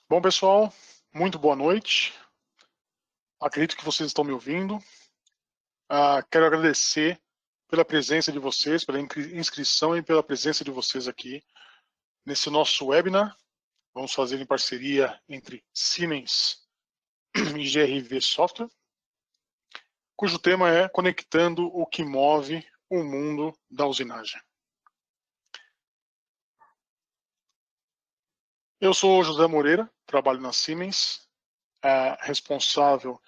Bom, pessoal, muito boa noite. Acredito que vocês estão me ouvindo. Quero agradecer pela presença de vocês, pela inscrição e pela presença de vocês aqui nesse nosso webinar. Vamos fazer em parceria entre Siemens e GRV Software, cujo tema é Conectando o que move o mundo da usinagem. Eu sou José Moreira, trabalho na Siemens, responsável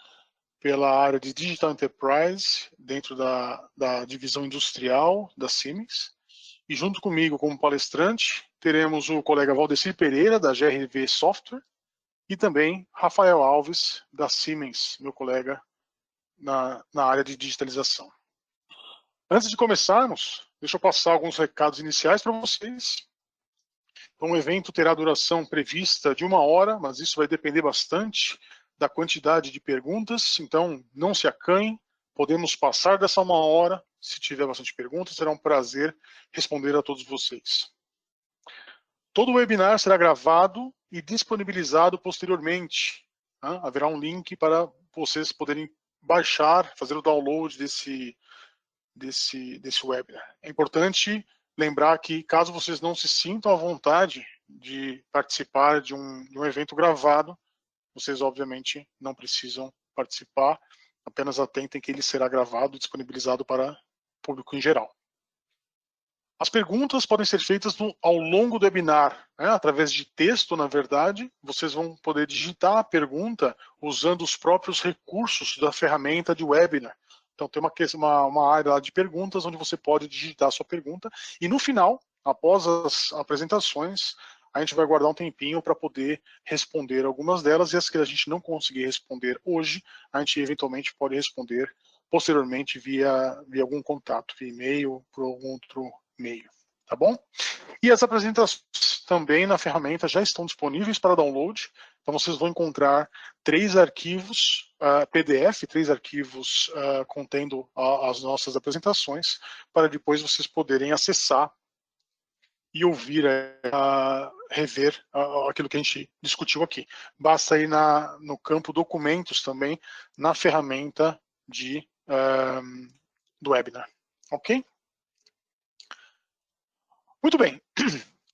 pela área de Digital Enterprise dentro da divisão industrial da Siemens. E junto comigo, como palestrante, teremos o colega Valdecir Pereira, da GRV Software, e também Rafael Alves, da Siemens, meu colega na área de digitalização. Antes de começarmos, deixa eu passar alguns recados iniciais para vocês. O evento terá duração prevista de 1 hora, mas isso vai depender bastante da quantidade de perguntas, então não se acanhem, podemos passar dessa 1 hora, se tiver bastante perguntas, será um prazer responder a todos vocês. Todo o webinar será gravado e disponibilizado posteriormente. Tá? Haverá um link para vocês poderem baixar, fazer o download desse webinar. É importante lembrar que, caso vocês não se sintam à vontade de participar de um evento gravado, vocês obviamente não precisam participar, apenas atentem que ele será gravado e disponibilizado para o público em geral. As perguntas podem ser feitas ao longo do webinar, né? Através de texto, na verdade, vocês vão poder digitar a pergunta usando os próprios recursos da ferramenta de webinar. Então tem uma área lá de perguntas onde você pode digitar a sua pergunta e no final, após as apresentações, a gente vai guardar um tempinho para poder responder algumas delas e as que a gente não conseguir responder hoje, a gente eventualmente pode responder posteriormente via algum contato, via e-mail, por algum outro meio, tá bom? E as apresentações também na ferramenta já estão disponíveis para download, então vocês vão encontrar 3 arquivos PDF, 3 arquivos contendo as nossas apresentações, para depois vocês poderem acessar e ouvir, rever aquilo que a gente discutiu aqui. Basta ir no campo documentos também, na ferramenta do webinar, ok? Muito bem,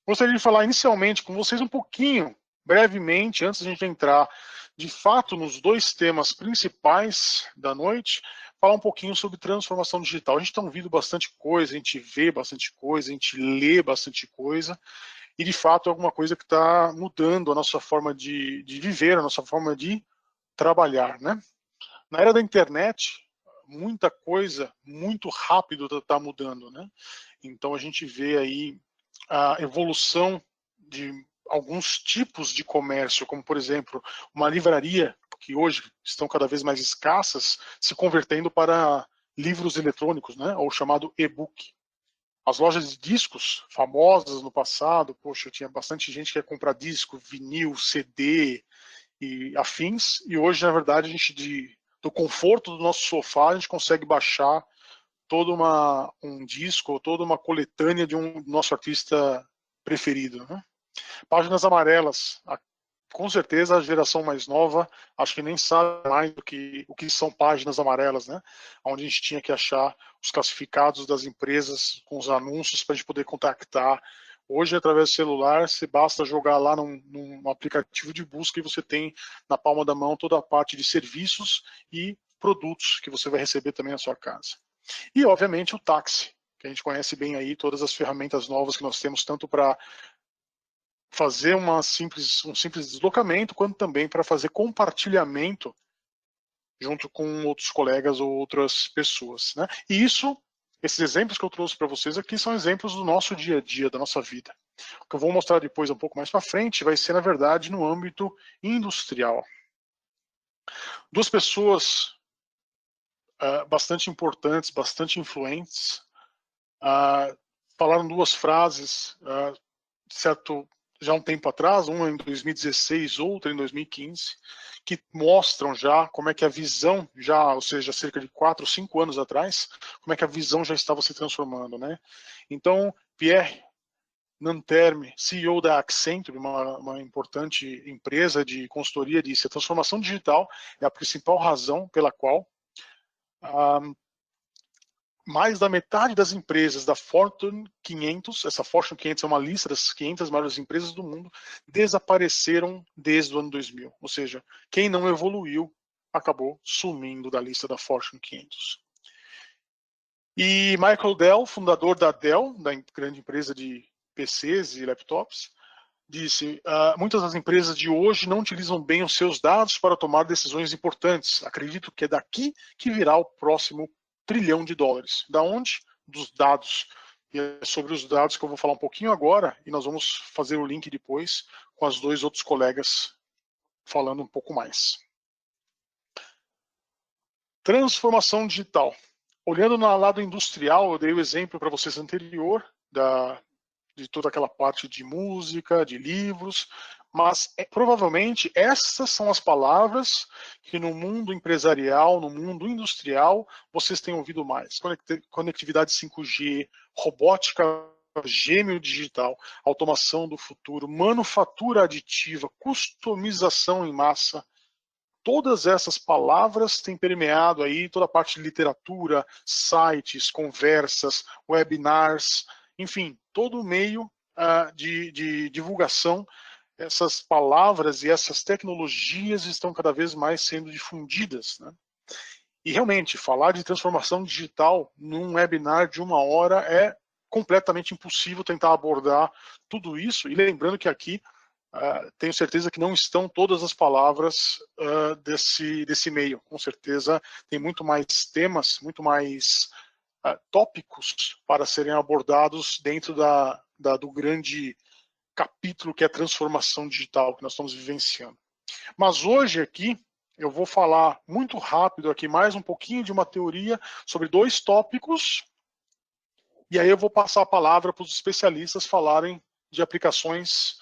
gostaria de falar inicialmente com vocês um pouquinho, brevemente, antes de a gente entrar de fato nos 2 temas principais da noite, falar um pouquinho sobre transformação digital. A gente está ouvindo bastante coisa, a gente vê bastante coisa, a gente lê bastante coisa, e de fato é alguma coisa que está mudando a nossa forma de viver, a nossa forma de trabalhar, né? Na era da internet, muita coisa, muito rápido está mudando, né? Então a gente vê aí a evolução de alguns tipos de comércio, como por exemplo, uma livraria, que hoje estão cada vez mais escassas, se convertendo para livros eletrônicos, né? Ou chamado e-book. As lojas de discos, famosas no passado, poxa, tinha bastante gente que ia comprar disco, vinil, CD e afins, e hoje, na verdade, a gente do conforto do nosso sofá, a gente consegue baixar todo um disco, toda uma coletânea de um nosso artista preferido, né? Páginas amarelas, com certeza a geração mais nova acho que nem sabe mais o que são páginas amarelas, né? Onde a gente tinha que achar os classificados das empresas com os anúncios para a gente poder contactar. Hoje, através do celular, você basta jogar lá num aplicativo de busca e você tem na palma da mão toda a parte de serviços e produtos que você vai receber também na sua casa. E, obviamente, o táxi, que a gente conhece bem aí, todas as ferramentas novas que nós temos, tanto para fazer um simples deslocamento, quanto também para fazer compartilhamento junto com outros colegas ou outras pessoas, né? E esses exemplos que eu trouxe para vocês aqui são exemplos do nosso dia a dia, da nossa vida. O que eu vou mostrar depois, um pouco mais para frente, vai ser, na verdade, no âmbito industrial. 2 pessoas bastante importantes, bastante influentes, falaram 2 frases, certo, já há um tempo atrás, uma em 2016, outra em 2015, que mostram já como é que a visão, ou seja, cerca de 4 ou 5 anos atrás, como é que a visão já estava se transformando, né? Então, Pierre Nanterme, CEO da Accenture, uma importante empresa de consultoria, disse: a transformação digital é a principal razão pela qual mais da metade das empresas da Fortune 500, essa Fortune 500 é uma lista das 500 maiores empresas do mundo, desapareceram desde o ano 2000. Ou seja, quem não evoluiu acabou sumindo da lista da Fortune 500. E Michael Dell, fundador da Dell, da grande empresa de PCs e laptops, disse: muitas das empresas de hoje não utilizam bem os seus dados para tomar decisões importantes. Acredito que é daqui que virá o próximo $1 trilhão. Da onde? Dos dados. E é sobre os dados que eu vou falar um pouquinho agora, e nós vamos fazer o link depois com os dois outros colegas falando um pouco mais. Transformação digital. Olhando no lado industrial, eu dei o exemplo para vocês anterior de toda aquela parte de música, de livros, mas provavelmente essas são as palavras que no mundo empresarial, no mundo industrial, vocês têm ouvido mais. Conectividade 5G, robótica gêmeo digital, automação do futuro, manufatura aditiva, customização em massa. Todas essas palavras têm permeado aí toda a parte de literatura, sites, conversas, webinars, enfim, todo o meio de divulgação. Essas palavras e essas tecnologias estão cada vez mais sendo difundidas, né? E realmente, falar de transformação digital num webinar de 1 hora é completamente impossível tentar abordar tudo isso. E lembrando que aqui tenho certeza que não estão todas as palavras desse meio. Com certeza tem muito mais temas, muito mais tópicos para serem abordados dentro do grande capítulo que é a transformação digital que nós estamos vivenciando. Mas hoje aqui eu vou falar muito rápido aqui mais um pouquinho de uma teoria sobre 2 tópicos, e aí eu vou passar a palavra para os especialistas falarem de aplicações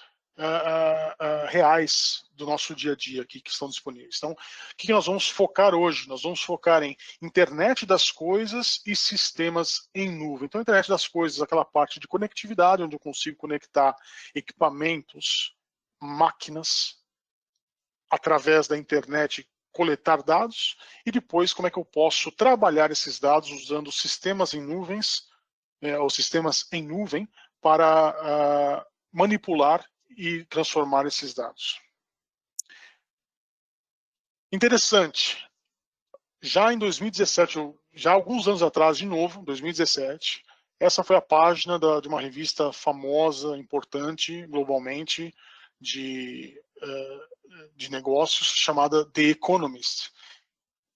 reais do nosso dia a dia aqui que estão disponíveis. Então, o que nós vamos focar hoje? Nós vamos focar em internet das coisas e sistemas em nuvem. Então, internet das coisas, aquela parte de conectividade, onde eu consigo conectar equipamentos, máquinas, através da internet, coletar dados, e depois como é que eu posso trabalhar esses dados usando sistemas em nuvens, ou sistemas em nuvem, para manipular e transformar esses dados. Interessante, já em 2017, já alguns anos atrás, de novo, 2017, essa foi a página de uma revista famosa, importante, globalmente, de negócios, chamada The Economist.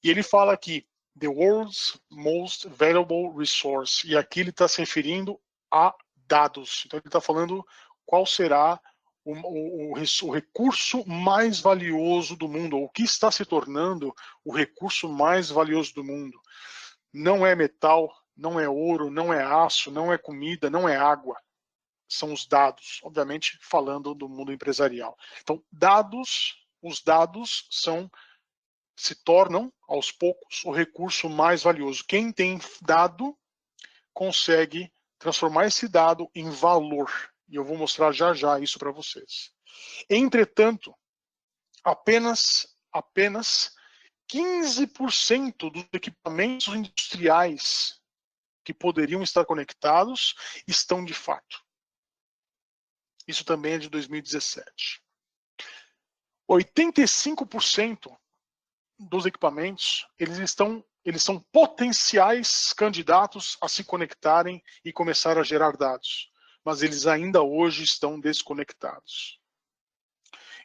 E ele fala aqui, the world's most valuable resource, e aqui ele está se referindo a dados. Então ele está falando qual será o recurso mais valioso do mundo, ou o que está se tornando o recurso mais valioso do mundo. Não é metal, não é ouro, não é aço, não é comida, não é água. São os dados, obviamente falando do mundo empresarial. Então, os dados se tornam, aos poucos, o recurso mais valioso. Quem tem dado consegue transformar esse dado em valor. E eu vou mostrar já já isso para vocês. Entretanto, apenas 15% dos equipamentos industriais que poderiam estar conectados estão de fato. Isso também é de 2017. 85% dos equipamentos, eles são potenciais candidatos a se conectarem e começar a gerar dados, mas eles ainda hoje estão desconectados.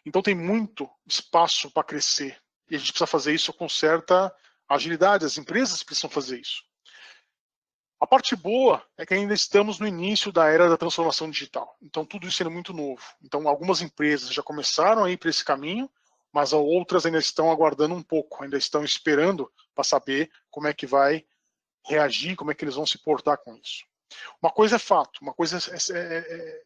Então tem muito espaço para crescer, e a gente precisa fazer isso com certa agilidade, as empresas precisam fazer isso. A parte boa é que ainda estamos no início da era da transformação digital, então tudo isso é muito novo. Então algumas empresas já começaram a ir para esse caminho, mas outras ainda estão aguardando um pouco, ainda estão esperando para saber como é que vai reagir, como é que eles vão se portar com isso. Uma coisa é fato, uma coisa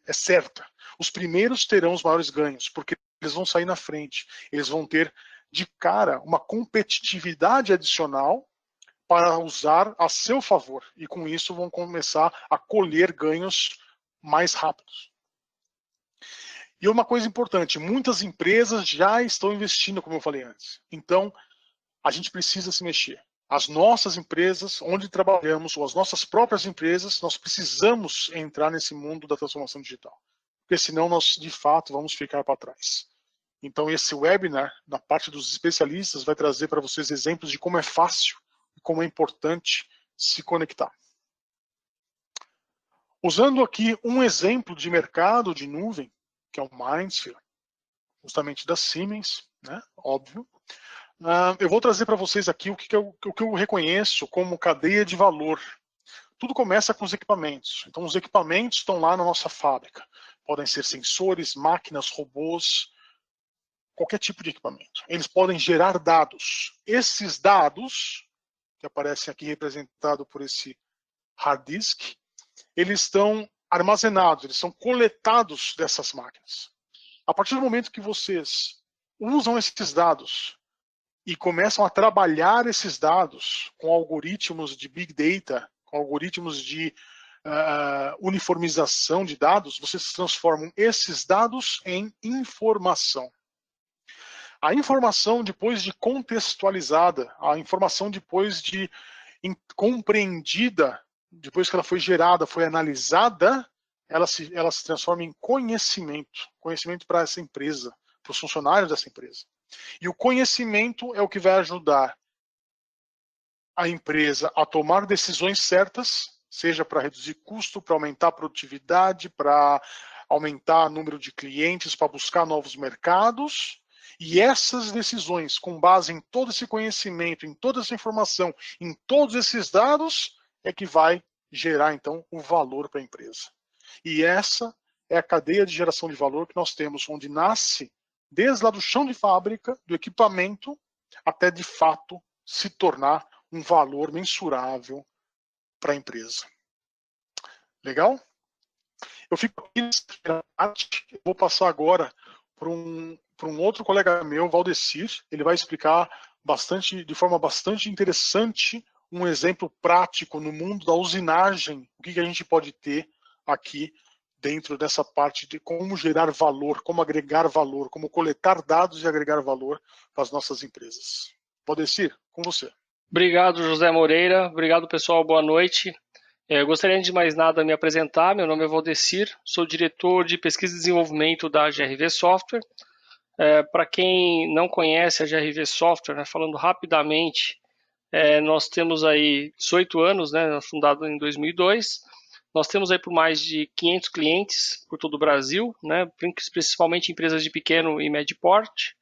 é certa. Os primeiros terão os maiores ganhos, porque eles vão sair na frente. Eles vão ter de cara uma competitividade adicional para usar a seu favor. E com isso vão começar a colher ganhos mais rápidos. E uma coisa importante, muitas empresas já estão investindo, como eu falei antes. Então, a gente precisa se mexer. As nossas empresas, onde trabalhamos, ou as nossas próprias empresas, nós precisamos entrar nesse mundo da transformação digital. Porque senão nós, de fato, vamos ficar para trás. Então, esse webinar, na parte dos especialistas, vai trazer para vocês exemplos de como é fácil e como é importante se conectar. Usando aqui um exemplo de mercado de nuvem, que é o Mindsphere, justamente da Siemens, né? Óbvio. Eu vou trazer para vocês aqui o que eu reconheço como cadeia de valor. Tudo começa com os equipamentos. Então, os equipamentos estão lá na nossa fábrica. Podem ser sensores, máquinas, robôs, qualquer tipo de equipamento. Eles podem gerar dados. Esses dados, que aparecem aqui representados por esse hard disk, eles estão armazenados, eles são coletados dessas máquinas. A partir do momento que vocês usam esses dados e começam a trabalhar esses dados com algoritmos de Big Data, com algoritmos de uniformização de dados, vocês transformam esses dados em informação. A informação, depois de contextualizada, a informação depois de compreendida, depois que ela foi gerada, foi analisada, ela se transforma em conhecimento. Conhecimento para essa empresa, para os funcionários dessa empresa. E o conhecimento é o que vai ajudar a empresa a tomar decisões certas, seja para reduzir custo, para aumentar a produtividade, para aumentar o número de clientes, para buscar novos mercados. E essas decisões, com base em todo esse conhecimento, em toda essa informação, em todos esses dados, é que vai gerar, então, o valor para a empresa. E essa é a cadeia de geração de valor que nós temos, onde nasce desde lá do chão de fábrica, do equipamento, até de fato se tornar um valor mensurável para a empresa. Legal? Eu fico aqui nessa parte, vou passar agora para um outro colega meu, Valdecir. Ele vai explicar de forma bastante interessante um exemplo prático no mundo da usinagem, o que a gente pode ter aqui dentro dessa parte de como gerar valor, como agregar valor, como coletar dados e agregar valor para as nossas empresas. Valdecir, com você. Obrigado, José Moreira. Obrigado, pessoal. Boa noite. Eu gostaria de mais nada me apresentar. Meu nome é Valdecir, sou diretor de pesquisa e desenvolvimento da GRV Software. Para quem não conhece a GRV Software, né, falando rapidamente, nós temos aí 18 anos, né, fundado em 2002. Nós temos aí por mais de 500 clientes por todo o Brasil, né, principalmente empresas de pequeno e médio porte.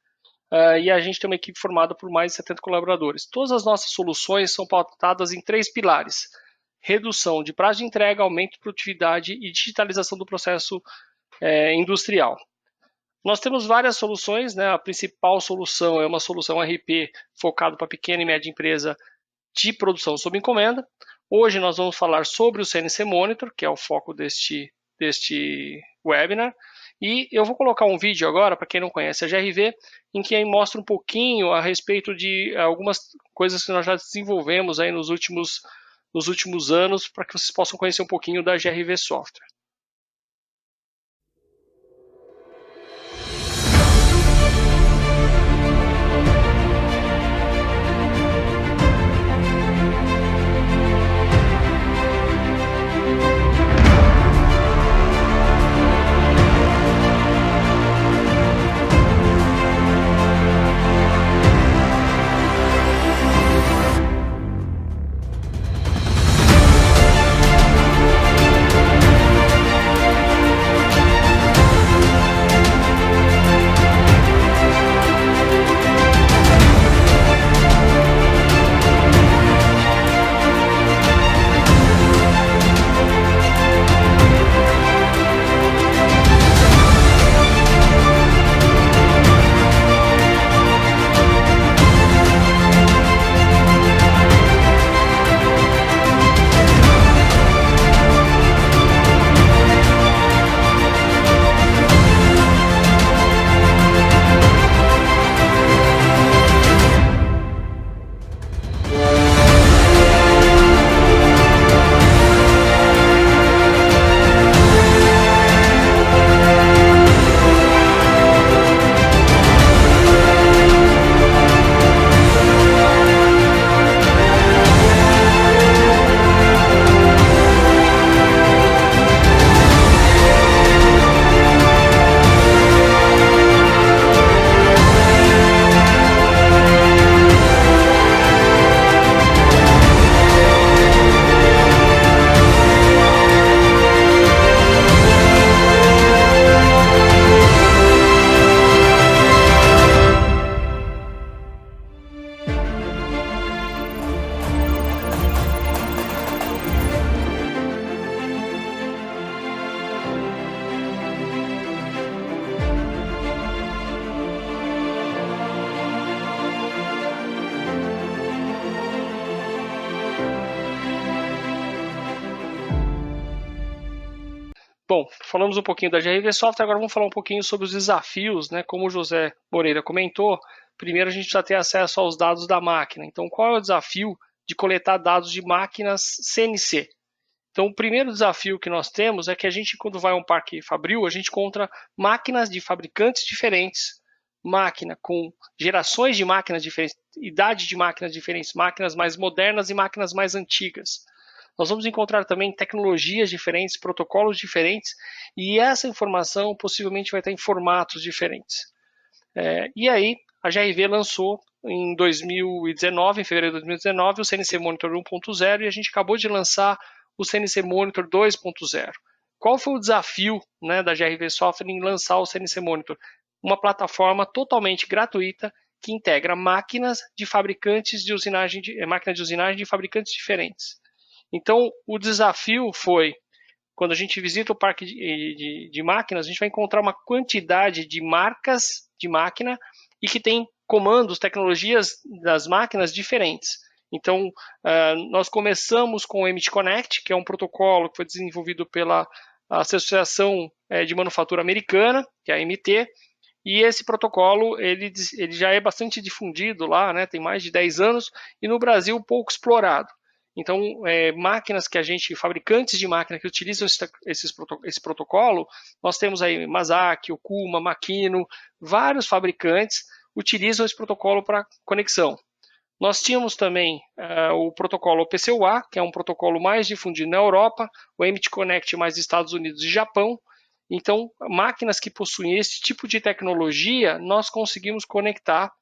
E a gente tem uma equipe formada por mais de 70 colaboradores. Todas as nossas soluções são pautadas em 3 pilares: redução de prazo de entrega, aumento de produtividade e digitalização do processo industrial. Nós temos várias soluções, né? A principal solução é uma solução RP focada para pequena e média empresa de produção sob encomenda. Hoje nós vamos falar sobre o CNC Monitor, que é o foco deste webinar. E eu vou colocar um vídeo agora, para quem não conhece a GRV, em que mostra um pouquinho a respeito de algumas coisas que nós já desenvolvemos aí nos últimos anos, para que vocês possam conhecer um pouquinho da GRV Software. Bom, falamos um pouquinho da GRV Software, agora vamos falar um pouquinho sobre os desafios, né? Como o José Moreira comentou, primeiro a gente precisa ter acesso aos dados da máquina. Então, qual é o desafio de coletar dados de máquinas CNC? Então, o primeiro desafio que nós temos é que a gente, quando vai a um parque Fabril, a gente encontra máquinas de fabricantes diferentes, máquina com gerações de máquinas diferentes, idade de máquinas diferentes, máquinas mais modernas e máquinas mais antigas. Nós vamos encontrar também tecnologias diferentes, protocolos diferentes, e essa informação possivelmente vai estar em formatos diferentes. E aí, a GRV lançou em 2019, em fevereiro de 2019, o CNC Monitor 1.0 e a gente acabou de lançar o CNC Monitor 2.0. Qual foi o desafio, né, da GRV Software em lançar o CNC Monitor? Uma plataforma totalmente gratuita que integra máquinas de fabricantes de usinagem, máquinas de usinagem de fabricantes diferentes. Então, o desafio foi, quando a gente visita o parque de máquinas, a gente vai encontrar uma quantidade de marcas de máquina e que tem comandos, tecnologias das máquinas diferentes. Então, nós começamos com o MT Connect, que é um protocolo que foi desenvolvido pela Associação de Manufatura Americana, que é a AMT, e esse protocolo ele já é bastante difundido lá, né, tem mais de 10 anos, e no Brasil pouco explorado. Então, máquinas que a gente, fabricantes de máquinas que utilizam esse protocolo, nós temos aí Mazaki, Okuma, Makino, vários fabricantes utilizam esse protocolo para conexão. Nós tínhamos também o protocolo OPC-UA, que é um protocolo mais difundido na Europa, o MT Connect mais nos Estados Unidos e Japão. Então, máquinas que possuem esse tipo de tecnologia, nós conseguimos conectar.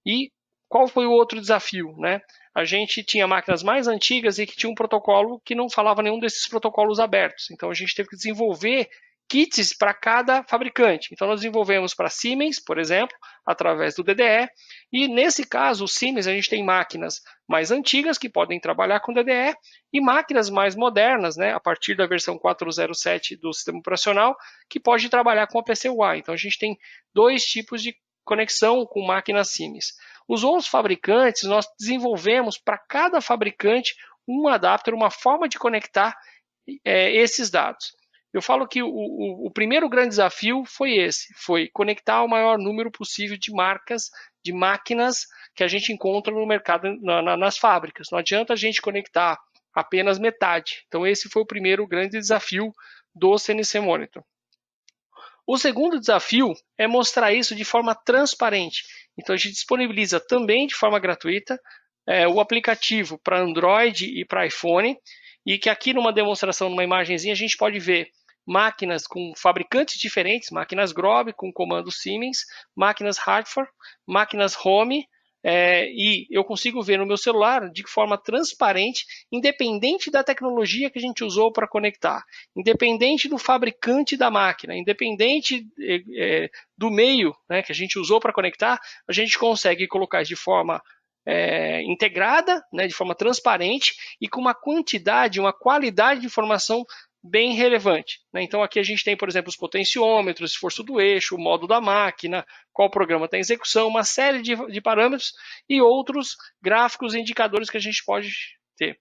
E qual foi o outro desafio, né? A gente tinha máquinas mais antigas e que tinha um protocolo que não falava nenhum desses protocolos abertos. Então, a gente teve que desenvolver kits para cada fabricante. Então, nós desenvolvemos para Siemens, por exemplo, através do DDE. E, nesse caso, o Siemens, a gente tem máquinas mais antigas que podem trabalhar com DDE e máquinas mais modernas, né, a partir da versão 4.07 do sistema operacional, que pode trabalhar com a PCUA. Então, a gente tem dois tipos de conexão com máquinas Siemens. Os outros fabricantes, nós desenvolvemos para cada fabricante um adapter, uma forma de conectar esses dados. Eu falo que o primeiro grande desafio foi esse, foi conectar o maior número possível de marcas, de máquinas que a gente encontra no mercado, nas fábricas. Não adianta a gente conectar apenas metade. Então esse foi o primeiro grande desafio do CNC Monitor. O segundo desafio é mostrar isso de forma transparente. Então a gente disponibiliza também de forma gratuita o aplicativo para Android e para iPhone, e que aqui numa demonstração, numa imagenzinha, a gente pode ver máquinas com fabricantes diferentes, máquinas Grob com comando Siemens, máquinas Hartford, máquinas Home, e eu consigo ver no meu celular de forma transparente, independente da tecnologia que a gente usou para conectar, independente do fabricante da máquina, independente do meio, né, que a gente usou para conectar, a gente consegue colocar de forma integrada, né, de forma transparente e com uma quantidade, uma qualidade de informação bem relevante, né? Então aqui a gente tem, por exemplo, os potenciômetros, esforço do eixo, o modo da máquina, qual programa está em execução, uma série de parâmetros e outros gráficos e indicadores que a gente pode ter.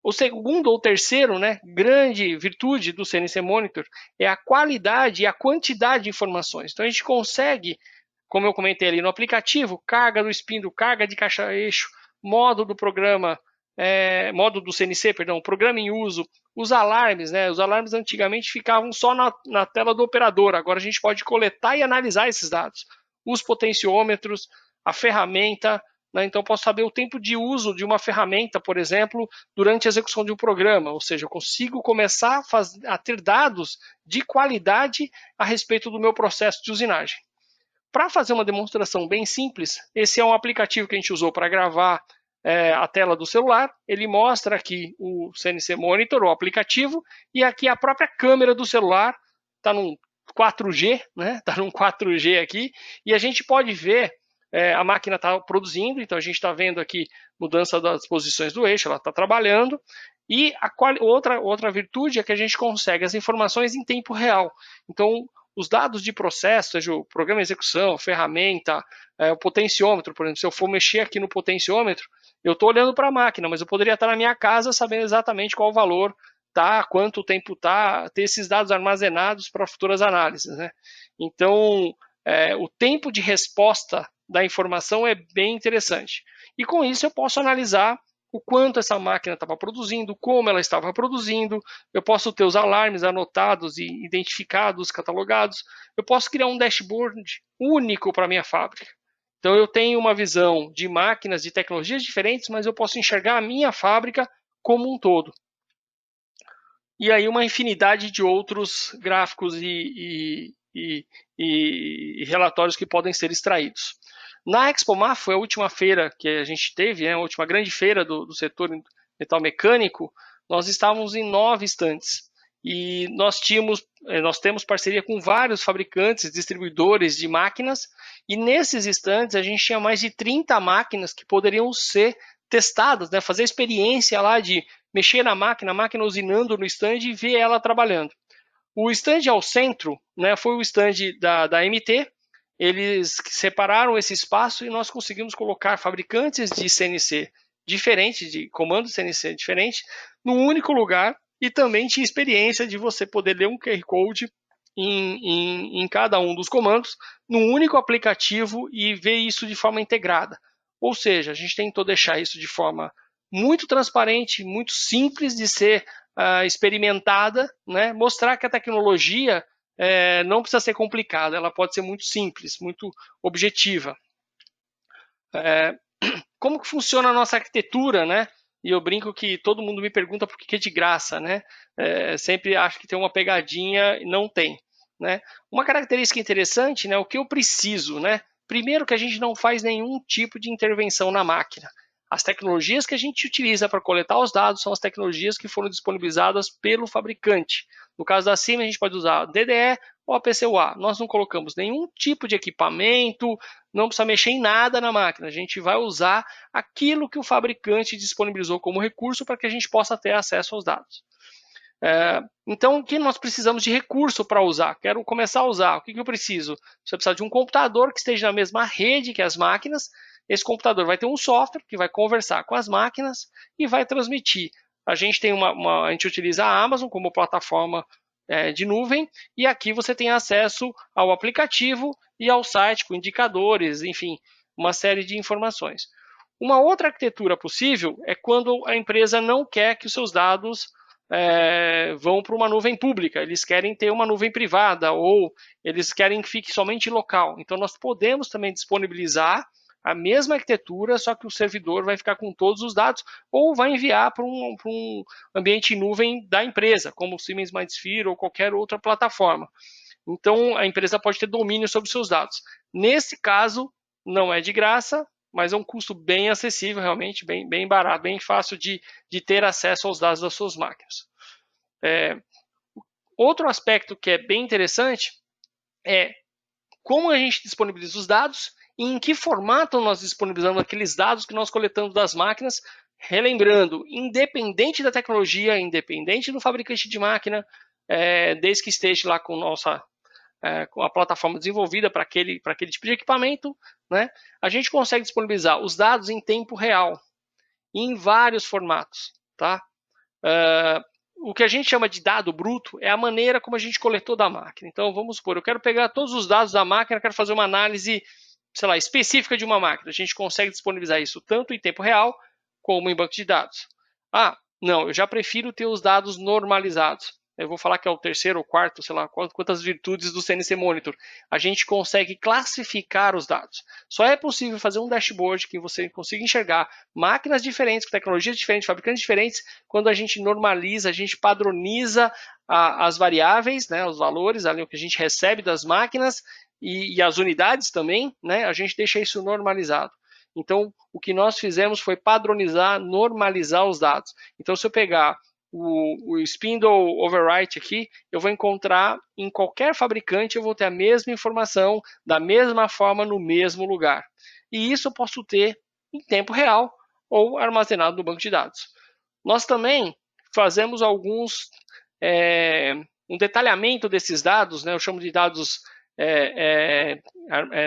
O segundo ou terceiro, né, grande virtude do CNC Monitor é a qualidade e a quantidade de informações. Então a gente consegue, como eu comentei ali no aplicativo, carga do espíndulo, carga de caixa-eixo, modo do programa, modo do CNC, perdão, programa em uso, os alarmes, né? Os alarmes antigamente ficavam só na tela do operador, agora a gente pode coletar e analisar esses dados. Os potenciômetros, a ferramenta, né? Então posso saber o tempo de uso de uma ferramenta, por exemplo, durante a execução de um programa, ou seja, eu consigo começar a ter dados de qualidade a respeito do meu processo de usinagem. Para fazer uma demonstração bem simples, esse é um aplicativo que a gente usou para gravar a tela do celular. Ele mostra aqui o CNC Monitor, o aplicativo, e aqui a própria câmera do celular, está num 4G, né? Está num 4G aqui, e a gente pode ver a máquina está produzindo, então a gente está vendo aqui mudança das posições do eixo, ela está trabalhando, e outra virtude é que a gente consegue as informações em tempo real. Então, os dados de processo, seja o programa de execução, ferramenta, o potenciômetro, por exemplo, se eu for mexer aqui no potenciômetro, eu estou olhando para a máquina, mas eu poderia estar na minha casa sabendo exatamente qual o valor tá, quanto tempo tá, ter esses dados armazenados para futuras análises, né? Então, o tempo de resposta da informação é bem interessante. E com isso eu posso analisar o quanto essa máquina estava produzindo, como ela estava produzindo, eu posso ter os alarmes anotados e identificados, catalogados, eu posso criar um dashboard único para a minha fábrica. Então eu tenho uma visão de máquinas, de tecnologias diferentes, mas eu posso enxergar a minha fábrica como um todo. E aí uma infinidade de outros gráficos e relatórios que podem ser extraídos. Na ExpoMar, foi a última feira que a gente teve, a última grande feira do setor metal mecânico, nós estávamos em 9 estantes. E nós temos parceria com vários fabricantes, distribuidores de máquinas, e nesses estantes a gente tinha mais de 30 máquinas que poderiam ser testadas, né, fazer a experiência lá de mexer na máquina, a máquina usinando no stand e ver ela trabalhando. O stand ao centro, né, foi o stand da MT, eles separaram esse espaço e nós conseguimos colocar fabricantes de CNC diferentes, de comando de CNC diferente, num único lugar, e também tinha experiência de você poder ler um QR Code em cada um dos comandos, num único aplicativo e ver isso de forma integrada. Ou seja, a gente tentou deixar isso de forma muito transparente, muito simples de ser experimentada, né? Mostrar que a tecnologia não precisa ser complicada, ela pode ser muito simples, muito objetiva. Como que funciona a nossa arquitetura, né? E eu brinco que todo mundo me pergunta por que é de graça, né? Sempre acho que tem uma pegadinha e não tem, né? Uma característica interessante, né? O que eu preciso, né? Primeiro que a gente não faz nenhum tipo de intervenção na máquina. As tecnologias que a gente utiliza para coletar os dados são as tecnologias que foram disponibilizadas pelo fabricante. No caso da Siemens, a gente pode usar DDE ou a PCUA. Nós não colocamos nenhum tipo de equipamento, não precisa mexer em nada na máquina. A gente vai usar aquilo que o fabricante disponibilizou como recurso para que a gente possa ter acesso aos dados. Então, o que nós precisamos de recurso para usar? Quero começar a usar. O que eu preciso? Você precisa de um computador que esteja na mesma rede que as máquinas. Esse computador vai ter um software que vai conversar com as máquinas e vai transmitir. A gente utiliza a Amazon como plataforma de nuvem, e aqui você tem acesso ao aplicativo e ao site com indicadores, enfim, uma série de informações. Uma outra arquitetura possível é quando a empresa não quer que os seus dados vão para uma nuvem pública, eles querem ter uma nuvem privada ou eles querem que fique somente local. Então nós podemos também disponibilizar a mesma arquitetura, só que o servidor vai ficar com todos os dados ou vai enviar para um ambiente em nuvem da empresa, como o Siemens MindSphere ou qualquer outra plataforma. Então a empresa pode ter domínio sobre seus dados. Nesse caso, não é de graça, mas é um custo bem acessível, realmente, bem barato, bem fácil de ter acesso aos dados das suas máquinas. Outro aspecto que é bem interessante é como a gente disponibiliza os dados e em que formato nós disponibilizamos aqueles dados que nós coletamos das máquinas, relembrando, independente da tecnologia, independente do fabricante de máquina, desde que esteja lá com a plataforma desenvolvida para aquele tipo de equipamento, né, a gente consegue disponibilizar os dados em tempo real, em vários formatos. Tá? O que a gente chama de dado bruto é a maneira como a gente coletou da máquina. Então, vamos supor, eu quero pegar todos os dados da máquina, quero fazer uma análise, sei lá, específica de uma máquina. A gente consegue disponibilizar isso tanto em tempo real, como em banco de dados. Não, eu já prefiro ter os dados normalizados. Eu vou falar que é o terceiro ou quarto, sei lá, quantas virtudes do CNC Monitor. A gente consegue classificar os dados. Só é possível fazer um dashboard que você consiga enxergar máquinas diferentes, com tecnologias diferentes, fabricantes diferentes, quando a gente normaliza, a gente padroniza as variáveis, né, os valores, ali, o que a gente recebe das máquinas e as unidades também, né, a gente deixa isso normalizado. Então, o que nós fizemos foi padronizar, normalizar os dados. Então, se eu pegar o spindle overwrite aqui, eu vou encontrar em qualquer fabricante, eu vou ter a mesma informação, da mesma forma, no mesmo lugar. E isso eu posso ter em tempo real ou armazenado no banco de dados. Nós também fazemos um detalhamento desses dados, né, eu chamo de dados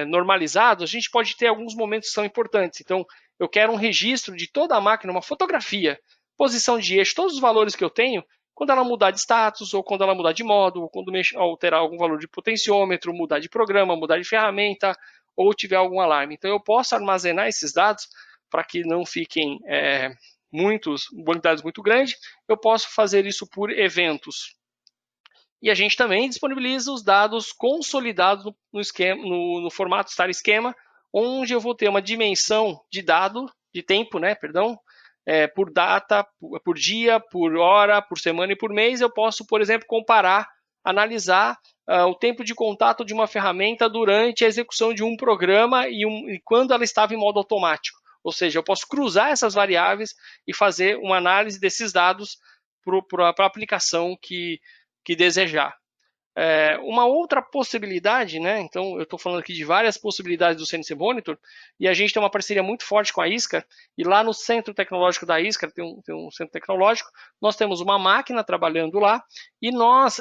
normalizados. A gente pode ter alguns momentos que são importantes. Então, eu quero um registro de toda a máquina, uma fotografia, posição de eixo, todos os valores que eu tenho, quando ela mudar de status, ou quando ela mudar de modo, ou quando alterar algum valor de potenciômetro, mudar de programa, mudar de ferramenta, ou tiver algum alarme. Então eu posso armazenar esses dados para que não fiquem um banco de dados muito grande. Eu posso fazer isso por eventos. E a gente também disponibiliza os dados consolidados no formato Star Schema, onde eu vou ter uma dimensão de dado, de tempo, por data, por dia, por hora, por semana e por mês. Eu posso, por exemplo, comparar, analisar o tempo de contato de uma ferramenta durante a execução de um programa e quando ela estava em modo automático. Ou seja, eu posso cruzar essas variáveis e fazer uma análise desses dados para a aplicação que desejar. Uma outra possibilidade, então eu estou falando aqui de várias possibilidades do CNC Monitor, e a gente tem uma parceria muito forte com a Iscar, e lá no centro tecnológico da Iscar, tem um centro tecnológico, nós temos uma máquina trabalhando lá, e nós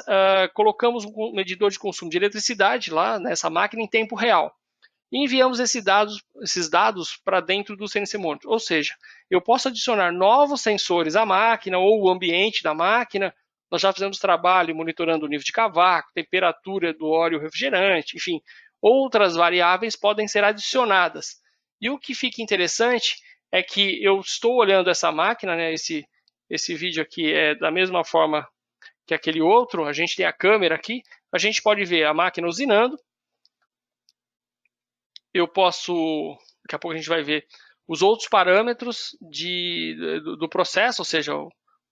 colocamos um medidor de consumo de eletricidade lá nessa máquina em tempo real. E enviamos esses dados para dentro do CNC Monitor. Ou seja, eu posso adicionar novos sensores à máquina ou o ambiente da máquina. Nós já fizemos trabalho monitorando o nível de cavaco, temperatura do óleo refrigerante, enfim, outras variáveis podem ser adicionadas. E o que fica interessante é que eu estou olhando essa máquina, esse vídeo aqui é da mesma forma que aquele outro, a gente tem a câmera aqui, a gente pode ver a máquina usinando. Eu posso, daqui a pouco a gente vai ver os outros parâmetros do processo, ou seja,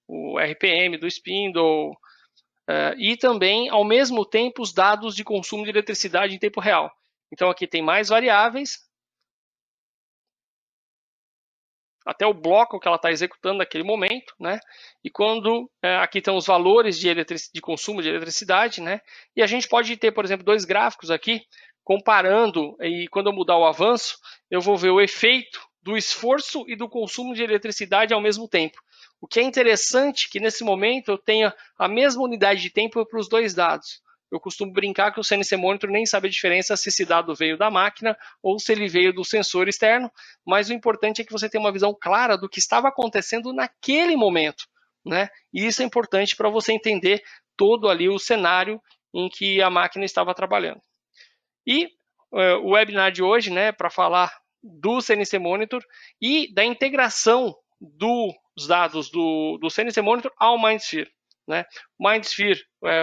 o RPM do spindle, e também, ao mesmo tempo, os dados de consumo de eletricidade em tempo real. Então aqui tem mais variáveis, até o bloco que ela está executando naquele momento, E quando aqui estão os valores de consumo de eletricidade, E a gente pode ter, por exemplo, dois gráficos aqui, comparando, e quando eu mudar o avanço, eu vou ver o efeito do esforço e do consumo de eletricidade ao mesmo tempo. O que é interessante é que nesse momento eu tenha a mesma unidade de tempo para os dois dados. Eu costumo brincar que o CNC Monitor nem sabe a diferença se esse dado veio da máquina ou se ele veio do sensor externo, mas o importante é que você tenha uma visão clara do que estava acontecendo naquele momento, E isso é importante para você entender todo ali o cenário em que a máquina estava trabalhando. E o webinar de hoje, para falar do CNC Monitor e da integração dos dados do CNC Monitor ao MindSphere. O MindSphere,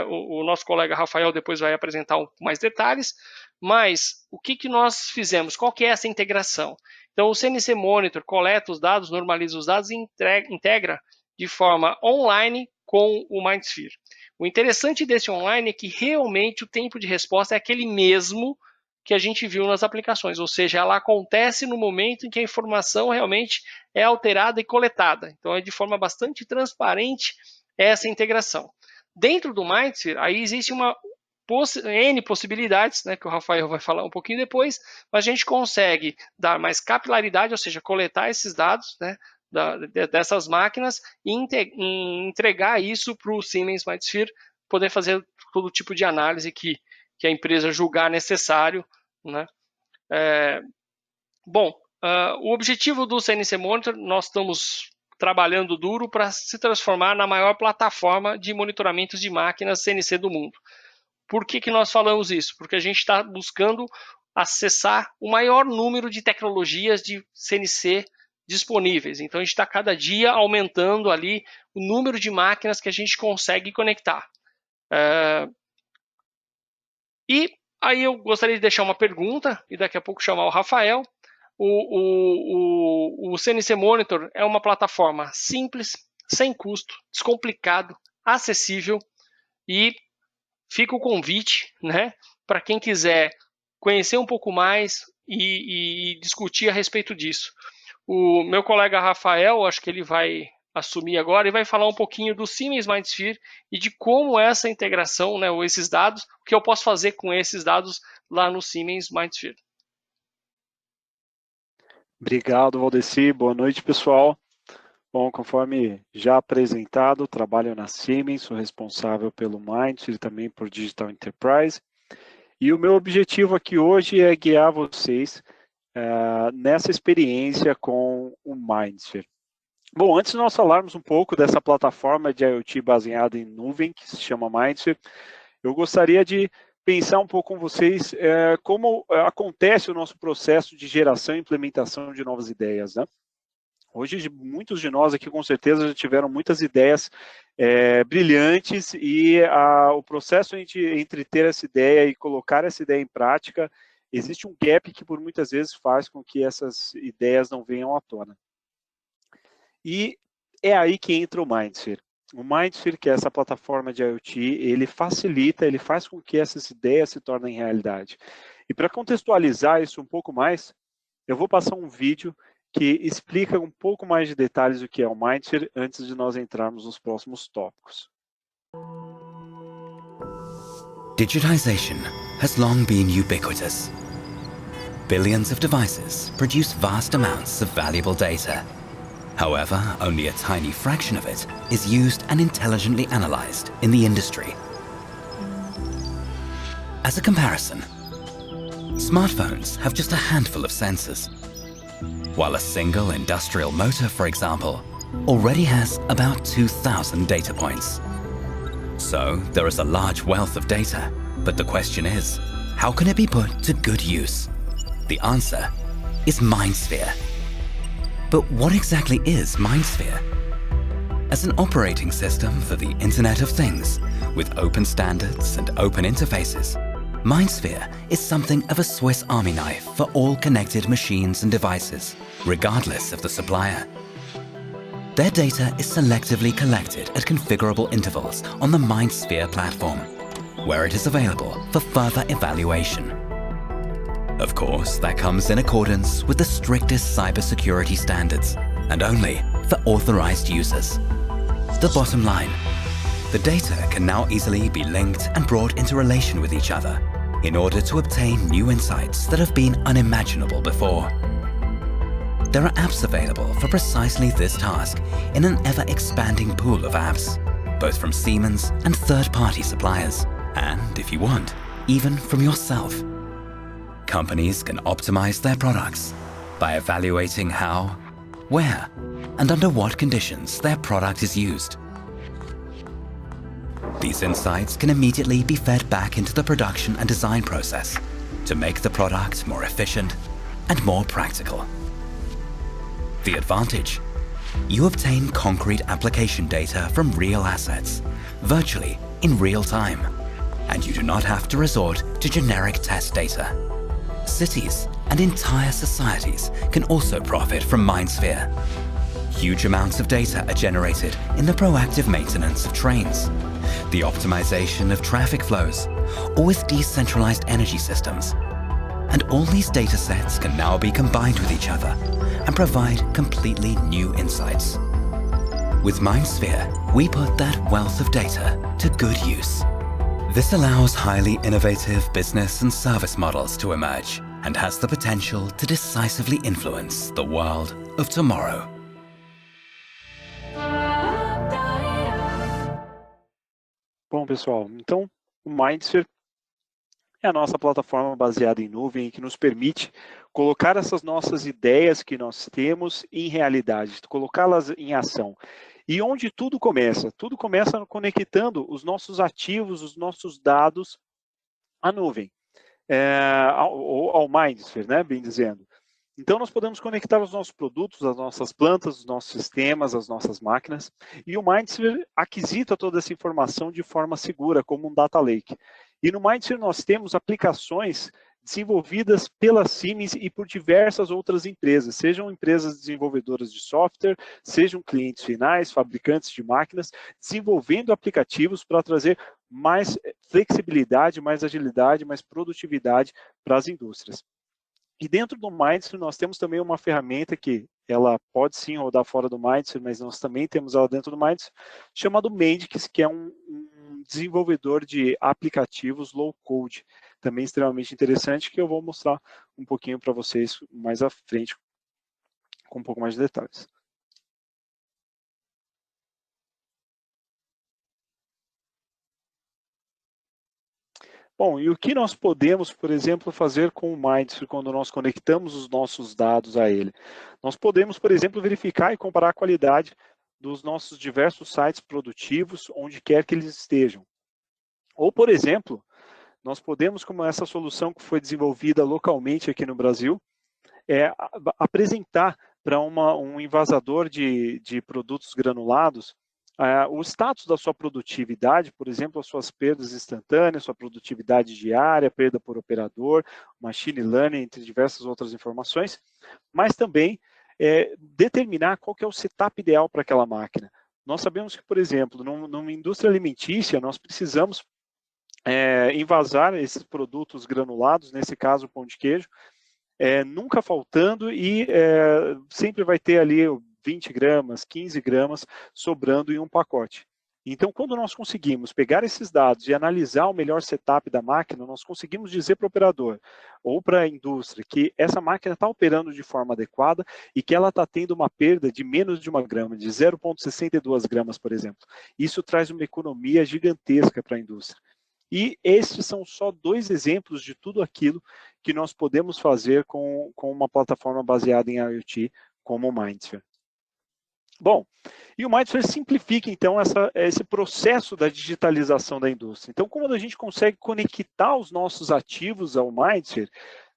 o nosso colega Rafael depois vai apresentar mais detalhes, mas o que nós fizemos? Qual que é essa integração? Então, o CNC Monitor coleta os dados, normaliza os dados e integra de forma online com o MindSphere. O interessante desse online é que realmente o tempo de resposta é aquele mesmo que a gente viu nas aplicações, ou seja, ela acontece no momento em que a informação realmente é alterada e coletada. Então é de forma bastante transparente essa integração. Dentro do MindSphere, aí existe N possibilidades, que o Rafael vai falar um pouquinho depois, mas a gente consegue dar mais capilaridade, ou seja, coletar esses dados, dessas máquinas e entregar isso para o Siemens MindSphere poder fazer todo tipo de análise que a empresa julgar necessário. O objetivo do CNC Monitor, nós estamos trabalhando duro para se transformar na maior plataforma de monitoramento de máquinas CNC do mundo. Por que nós falamos isso? Porque a gente está buscando acessar o maior número de tecnologias de CNC disponíveis. Então a gente está cada dia aumentando ali o número de máquinas que a gente consegue conectar. E aí eu gostaria de deixar uma pergunta e daqui a pouco chamar o Rafael. O CNC Monitor é uma plataforma simples, sem custo, descomplicado, acessível e fica o convite, para quem quiser conhecer um pouco mais e discutir a respeito disso. O meu colega Rafael, acho que ele vai assumir agora e vai falar um pouquinho do Siemens MindSphere e de como essa integração, ou esses dados, o que eu posso fazer com esses dados lá no Siemens MindSphere. Obrigado, Valdeci. Boa noite, pessoal. Bom, conforme já apresentado, trabalho na Siemens, sou responsável pelo MindSphere e também por Digital Enterprise. E o meu objetivo aqui hoje é guiar vocês nessa experiência com o MindSphere. Bom, antes de nós falarmos um pouco dessa plataforma de IoT baseada em nuvem, que se chama Mindsphere, eu gostaria de pensar um pouco com vocês como acontece o nosso processo de geração e implementação de novas ideias, né? Hoje, muitos de nós aqui, com certeza, já tiveram muitas ideias brilhantes e o processo entre ter essa ideia e colocar essa ideia em prática, existe um gap que, por muitas vezes, faz com que essas ideias não venham à tona. E é aí que entra o Mindsphere. O Mindsphere, que é essa plataforma de IoT, ele facilita, ele faz com que essas ideias se tornem realidade. E para contextualizar isso um pouco mais, eu vou passar um vídeo que explica um pouco mais de detalhes do que é o Mindsphere antes de nós entrarmos nos próximos tópicos. Digitization has long been ubiquitous. Billions of devices produce vast amounts of valuable data. However, only a tiny fraction of it is used and intelligently analyzed in the industry. As a comparison, smartphones have just a handful of sensors, while a single industrial motor, for example, already has about 2,000 data points. So, there is a large wealth of data, but the question is, how can it be put to good use? The answer is Mindsphere. But what exactly is Mindsphere? As an operating system for the Internet of Things, with open standards and open interfaces, Mindsphere is something of a Swiss Army knife for all connected machines and devices, regardless of the supplier. Their data is selectively collected at configurable intervals on the Mindsphere platform, where it is available for further evaluation. Of course, that comes in accordance with the strictest cybersecurity standards, and only for authorized users. The bottom line, the data can now easily be linked and brought into relation with each other in order to obtain new insights that have been unimaginable before. There are apps available for precisely this task in an ever-expanding pool of apps, both from Siemens and third-party suppliers, and, if you want, even from yourself. Companies can optimize their products by evaluating how, where, and under what conditions their product is used. These insights can immediately be fed back into the production and design process to make the product more efficient and more practical. The advantage? You obtain concrete application data from real assets, virtually in real time, and you do not have to resort to generic test data. Cities and entire societies can also profit from Mindsphere. Huge amounts of data are generated in the proactive maintenance of trains, the optimization of traffic flows, or with decentralized energy systems. And all these data sets can now be combined with each other and provide completely new insights. With Mindsphere, we put that wealth of data to good use. This allows highly innovative business and service models to emerge and has the potential to decisively influence the world of tomorrow. Bom, pessoal, então o Mindsphere é a nossa plataforma baseada em nuvem que nos permite colocar essas nossas ideias que nós temos em realidade, colocá-las em ação. E onde tudo começa conectando os nossos ativos, os nossos dados à nuvem, ao Mindsphere, né, bem dizendo. Então, nós podemos conectar os nossos produtos, as nossas plantas, os nossos sistemas, as nossas máquinas, e o Mindsphere aquisita toda essa informação de forma segura, como um data lake. E no Mindsphere nós temos aplicações desenvolvidas pela Siemens e por diversas outras empresas, sejam empresas desenvolvedoras de software, sejam clientes finais, fabricantes de máquinas, desenvolvendo aplicativos para trazer mais flexibilidade, mais agilidade, mais produtividade para as indústrias. E dentro do Mindsphere nós temos também uma ferramenta que ela pode sim rodar fora do Mindsphere, mas nós também temos ela dentro do Mindsphere, chamado Mendix, que é um desenvolvedor de aplicativos low code, também extremamente interessante, que eu vou mostrar um pouquinho para vocês mais à frente, com um pouco mais de detalhes. Bom, e o que nós podemos, por exemplo, fazer com o Mindsphere quando nós conectamos os nossos dados a ele? Nós podemos, por exemplo, verificar e comparar a qualidade dos nossos diversos sites produtivos, onde quer que eles estejam. Ou, por exemplo, nós podemos, como essa solução que foi desenvolvida localmente aqui no Brasil, apresentar para um envasador de produtos granulados o status da sua produtividade, por exemplo, as suas perdas instantâneas, sua produtividade diária, perda por operador, machine learning, entre diversas outras informações, mas também determinar qual que é o setup ideal para aquela máquina. Nós sabemos que, por exemplo, numa indústria alimentícia, nós precisamos envasar esses produtos granulados, nesse caso o pão de queijo, nunca faltando e sempre vai ter ali 20 gramas, 15 gramas sobrando em um pacote. Então, quando nós conseguimos pegar esses dados e analisar o melhor setup da máquina, nós conseguimos dizer para o operador ou para a indústria que essa máquina está operando de forma adequada e que ela está tendo uma perda de menos de 1 grama, de 0,62 gramas, por exemplo. Isso traz uma economia gigantesca para a indústria. E estes são só 2 exemplos de tudo aquilo que nós podemos fazer com uma plataforma baseada em IoT como o Mindsphere. Bom, e o Mindsphere simplifica, então, esse processo da digitalização da indústria. Então, como a gente consegue conectar os nossos ativos ao Mindsphere,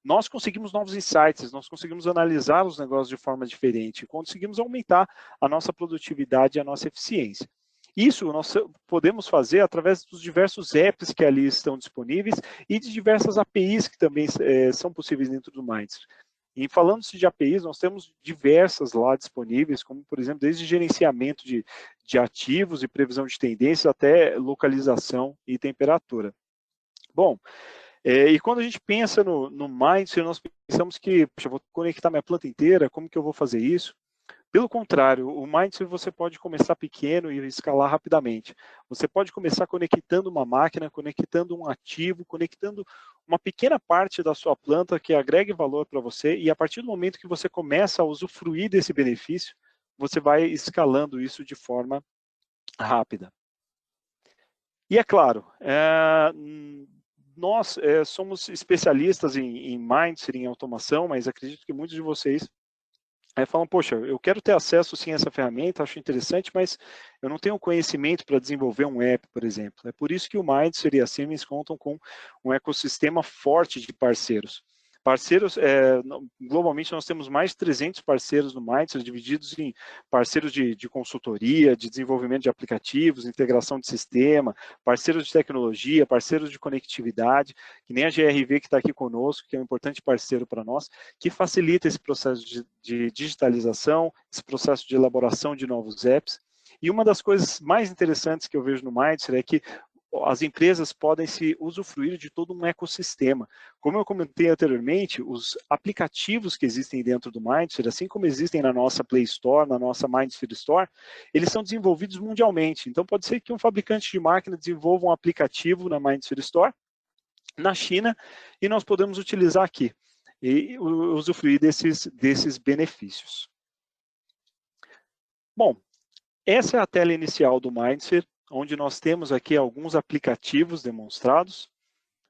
nós conseguimos novos insights, nós conseguimos analisar os negócios de forma diferente, conseguimos aumentar a nossa produtividade e a nossa eficiência. Isso nós podemos fazer através dos diversos apps que ali estão disponíveis e de diversas APIs que também são possíveis dentro do Mindsphere. E falando-se de APIs, nós temos diversas lá disponíveis, como, por exemplo, desde gerenciamento de ativos e previsão de tendências até localização e temperatura. Bom, e quando a gente pensa no Mindsphere, nós pensamos que, puxa, eu vou conectar minha planta inteira, como que eu vou fazer isso? Pelo contrário, o Mindsphere você pode começar pequeno e escalar rapidamente. Você pode começar conectando uma máquina, conectando um ativo, conectando uma pequena parte da sua planta que agregue valor para você, e a partir do momento que você começa a usufruir desse benefício, você vai escalando isso de forma rápida. E é claro, nós somos especialistas em Mindsphere, em automação, mas acredito que muitos de vocês falam, poxa, eu quero ter acesso sim a essa ferramenta, acho interessante, mas eu não tenho conhecimento para desenvolver um app, por exemplo. É por isso que o Mindsphere e a Siemens contam com um ecossistema forte de parceiros. Parceiros, globalmente nós temos mais de 300 parceiros no Mindsphere, divididos em parceiros de consultoria, de desenvolvimento de aplicativos, integração de sistema, parceiros de tecnologia, parceiros de conectividade, que nem a GRV que está aqui conosco, que é um importante parceiro para nós, que facilita esse processo de digitalização, esse processo de elaboração de novos apps. E uma das coisas mais interessantes que eu vejo no Mindsphere é que as empresas podem se usufruir de todo um ecossistema. Como eu comentei anteriormente, os aplicativos que existem dentro do Mindsphere, assim como existem na nossa Play Store, na nossa Mindsphere Store, eles são desenvolvidos mundialmente. Então pode ser que um fabricante de máquina desenvolva um aplicativo na Mindsphere Store, na China, e nós podemos utilizar aqui e usufruir desses benefícios. Bom, essa é a tela inicial do Mindsphere, onde nós temos aqui alguns aplicativos demonstrados.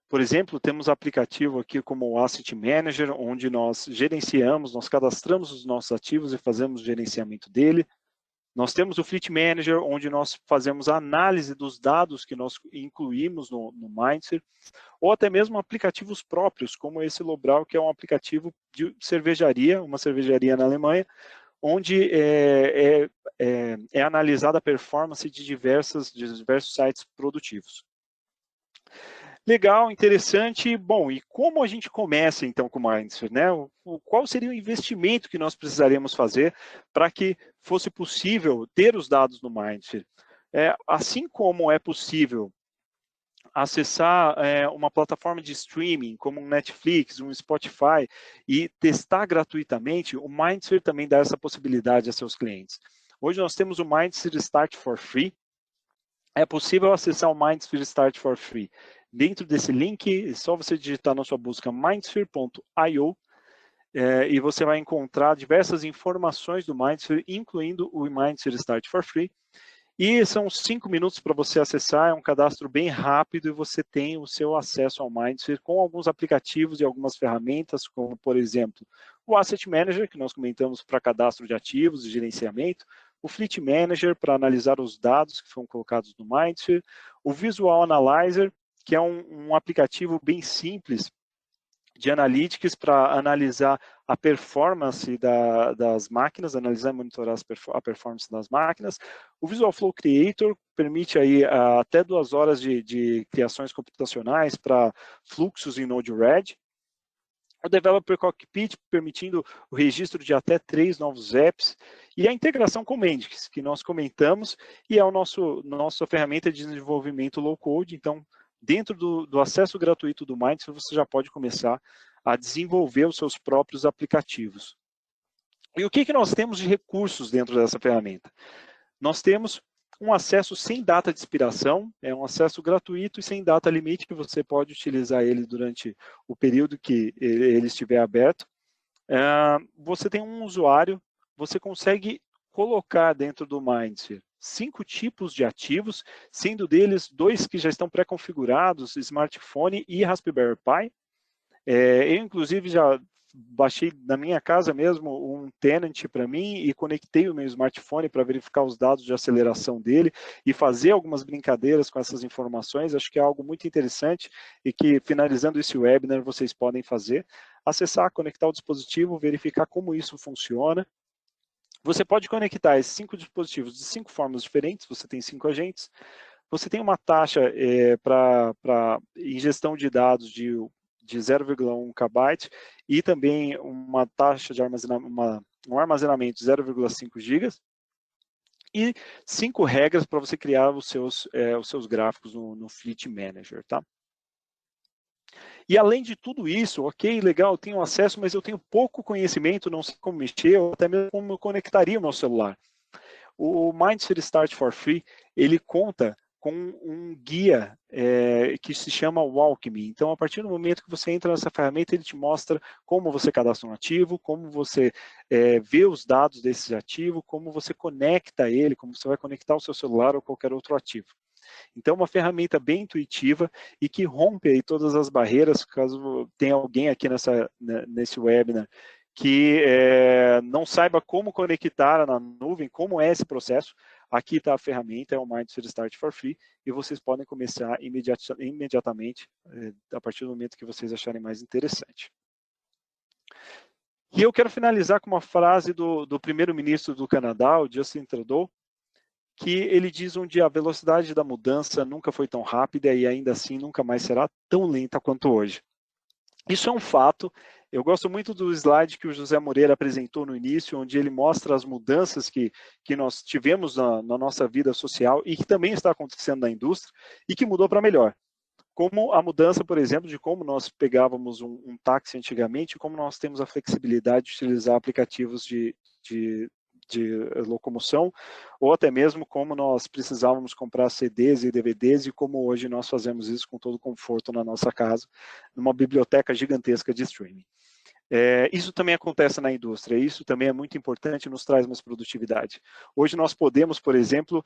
Por exemplo, temos aplicativo aqui como o Asset Manager, onde nós gerenciamos, nós cadastramos os nossos ativos e fazemos o gerenciamento dele. Nós temos o Fleet Manager, onde nós fazemos a análise dos dados que nós incluímos no Mindsphere, ou até mesmo aplicativos próprios, como esse Lobbrau, que é um aplicativo de cervejaria, uma cervejaria na Alemanha, onde é analisada a performance de diversos sites produtivos. Legal, interessante. Bom, e como a gente começa então com o Mindsphere, né? Qual seria o investimento que nós precisaríamos fazer para que fosse possível ter os dados no Mindsphere? Assim como é possível acessar uma plataforma de streaming, como um Netflix, um Spotify, e testar gratuitamente, o Mindsphere também dá essa possibilidade a seus clientes. Hoje nós temos o Mindsphere Start for Free. É possível acessar o Mindsphere Start for Free. Dentro desse link, é só você digitar na sua busca mindsphere.io e você vai encontrar diversas informações do Mindsphere, incluindo o Mindsphere Start for Free. E são 5 minutos para você acessar, é um cadastro bem rápido e você tem o seu acesso ao Mindsphere com alguns aplicativos e algumas ferramentas, como, por exemplo, o Asset Manager, que nós comentamos para cadastro de ativos e gerenciamento, o Fleet Manager, para analisar os dados que foram colocados no Mindsphere, o Visual Analyzer, que é um aplicativo bem simples de analytics para analisar a performance das máquinas, analisar e monitorar a performance das máquinas. O Visual Flow Creator permite aí até 2 horas de criações computacionais para fluxos em Node-RED. O Developer Cockpit, permitindo o registro de até 3 novos apps, e a integração com Mendix, que nós comentamos, e é nossa ferramenta de desenvolvimento low-code. Então, dentro do acesso gratuito do Mindsphere, você já pode começar a desenvolver os seus próprios aplicativos. E o que nós temos de recursos dentro dessa ferramenta? Nós temos um acesso sem data de expiração, é um acesso gratuito e sem data limite, que você pode utilizar ele durante o período que ele estiver aberto. Você tem um usuário, você consegue colocar dentro do Mindsphere 5 tipos de ativos, sendo deles 2 que já estão pré-configurados, smartphone e Raspberry Pi. Eu, inclusive, já baixei na minha casa mesmo um tenant para mim e conectei o meu smartphone para verificar os dados de aceleração dele e fazer algumas brincadeiras com essas informações. Acho que é algo muito interessante e que, finalizando esse webinar, vocês podem fazer. Acessar, conectar o dispositivo, verificar como isso funciona. Você pode conectar esses 5 dispositivos de 5 formas diferentes, você tem 5 agentes. Você tem uma taxa para ingestão de dados de 0,1 KB e também uma taxa de um armazenamento de 0,5 GB e 5 regras para você criar os seus gráficos no Fleet Manager, tá? E além de tudo isso, ok, legal, eu tenho acesso, mas eu tenho pouco conhecimento, não sei como mexer, ou até mesmo como eu conectaria o meu celular. O Mindsphere Start for Free, ele conta com um guia que se chama Walk Me. Então, a partir do momento que você entra nessa ferramenta, ele te mostra como você cadastra um ativo, como você vê os dados desse ativo, como você conecta ele, como você vai conectar o seu celular ou qualquer outro ativo. Então, uma ferramenta bem intuitiva e que rompe aí todas as barreiras, caso tenha alguém aqui nesse webinar que não saiba como conectar na nuvem, como é esse processo. Aqui está a ferramenta, é o Mindsphere Start for Free, e vocês podem começar imediatamente, a partir do momento que vocês acharem mais interessante. E eu quero finalizar com uma frase do primeiro-ministro do Canadá, o Justin Trudeau, que ele diz onde a velocidade da mudança nunca foi tão rápida e ainda assim nunca mais será tão lenta quanto hoje. Isso é um fato. Eu gosto muito do slide que o José Moreira apresentou no início, onde ele mostra as mudanças que nós tivemos na nossa vida social e que também está acontecendo na indústria e que mudou para melhor. Como a mudança, por exemplo, de como nós pegávamos um táxi antigamente e como nós temos a flexibilidade de utilizar aplicativos de locomoção, ou até mesmo como nós precisávamos comprar CDs e DVDs e como hoje nós fazemos isso com todo conforto na nossa casa, numa biblioteca gigantesca de streaming. Isso também acontece na indústria, isso também é muito importante e nos traz mais produtividade. Hoje nós podemos, por exemplo,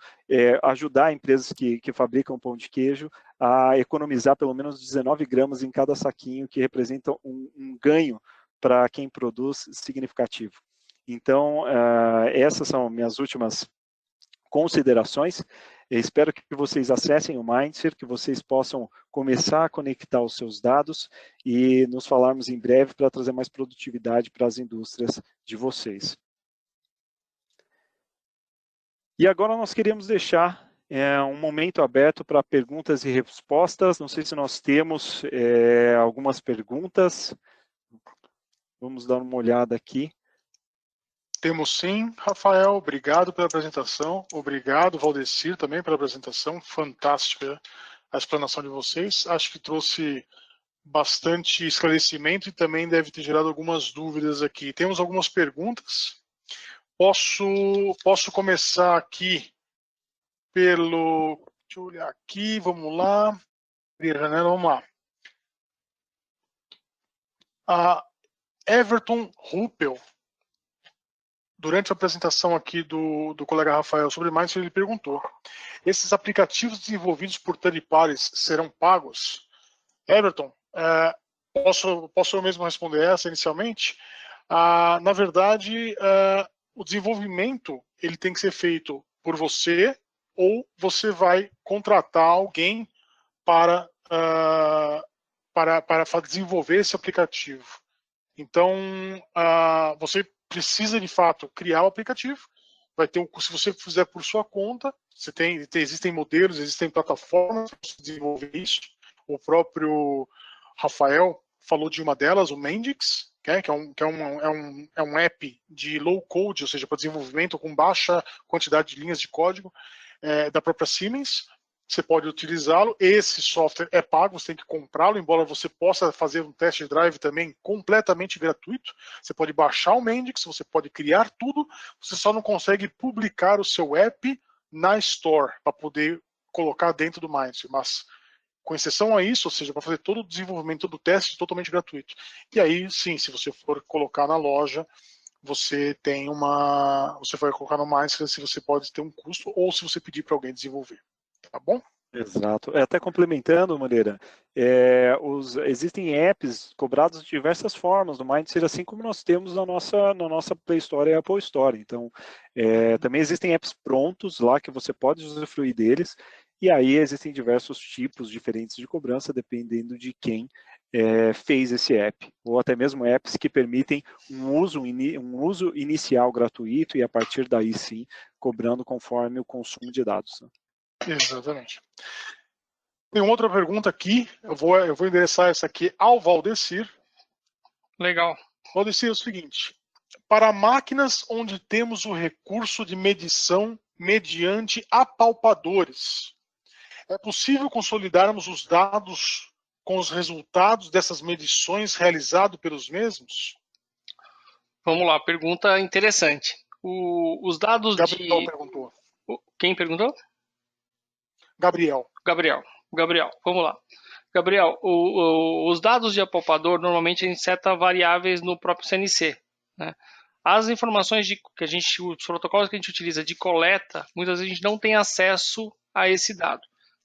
ajudar empresas que fabricam pão de queijo a economizar pelo menos 19 gramas em cada saquinho, que representa um ganho para quem produz significativo. Então, essas são minhas últimas considerações. Eu espero que vocês acessem o Mindsphere, que vocês possam começar a conectar os seus dados e nos falarmos em breve para trazer mais produtividade para as indústrias de vocês. E agora nós queremos deixar um momento aberto para perguntas e respostas. Não sei se nós temos algumas perguntas. Vamos dar uma olhada aqui. Temos sim, Rafael, obrigado pela apresentação, obrigado, Valdecir, também pela apresentação, fantástica a explanação de vocês, acho que trouxe bastante esclarecimento e também deve ter gerado algumas dúvidas aqui. Temos algumas perguntas, posso começar aqui deixa eu olhar aqui, vamos lá, vamos lá. A Everton Ruppel, durante a apresentação aqui do colega Rafael sobre Mindsphere, ele perguntou: esses aplicativos desenvolvidos por third parties serão pagos? Everton, posso eu mesmo responder essa inicialmente? Na verdade, o desenvolvimento ele tem que ser feito por você, ou você vai contratar alguém para desenvolver esse aplicativo. Então, você precisa de fato criar o aplicativo. Vai ter se você fizer por sua conta, existem modelos, existem plataformas para desenvolver isso. O próprio Rafael falou de uma delas, o Mendix, que é um app de low code, ou seja, para desenvolvimento com baixa quantidade de linhas de código, da própria Siemens. Você pode utilizá-lo. Esse software é pago, você tem que comprá-lo, embora você possa fazer um test drive também completamente gratuito. Você pode baixar o Mendix, você pode criar tudo, você só não consegue publicar o seu app na Store para poder colocar dentro do Mindsphere, mas com exceção a isso, ou seja, para fazer todo o desenvolvimento, todo o teste totalmente gratuito. E aí, sim, se você for colocar na loja, você vai colocar no Mindsphere, se você pode ter um custo, ou se você pedir para alguém desenvolver. Tá bom? Exato. Até complementando, Moreira, existem apps cobrados de diversas formas no Mindsphere, assim como nós temos na nossa Play Store e Apple Store. Então, também existem apps prontos lá que você pode usufruir deles, e aí existem diversos tipos diferentes de cobrança, dependendo de quem fez esse app, ou até mesmo apps que permitem um uso inicial gratuito e a partir daí sim, cobrando conforme o consumo de dados. Exatamente. Tem outra pergunta aqui, eu vou endereçar essa aqui ao Valdecir. Legal. Valdecir, é o seguinte: para máquinas onde temos o recurso de medição mediante apalpadores, é possível consolidarmos os dados com os resultados dessas medições realizadas pelos mesmos? Vamos lá, pergunta interessante. Os dados Gabriel de... perguntou. Quem perguntou? Gabriel, vamos lá. Gabriel, os dados de apalpador, normalmente a gente seta variáveis no próprio CNC, né? As informações os protocolos que a gente utiliza de coleta, muitas vezes a gente não tem acesso a esse dado.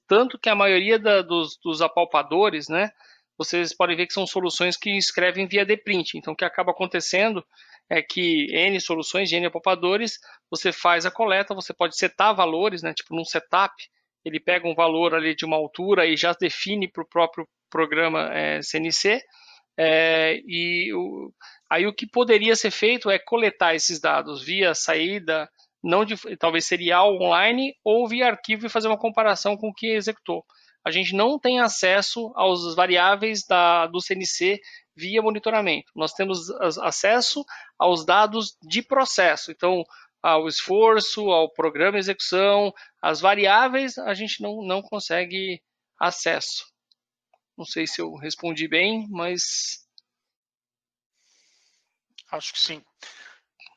Tanto que a maioria dos apalpadores, né, vocês podem ver que são soluções que escrevem via dprint. Então, o que acaba acontecendo é que N soluções de N apalpadores, você faz a coleta, você pode setar valores, né, tipo num setup, ele pega um valor ali de uma altura e já define para o próprio programa CNC. Aí o que poderia ser feito é coletar esses dados via saída, não talvez serial online, ou via arquivo e fazer uma comparação com o que executou. A gente não tem acesso às variáveis do CNC via monitoramento. Nós temos acesso aos dados de processo. Então, ao esforço, ao programa de execução, as variáveis a gente não consegue acesso. Não sei se eu respondi bem, mas... Acho que sim.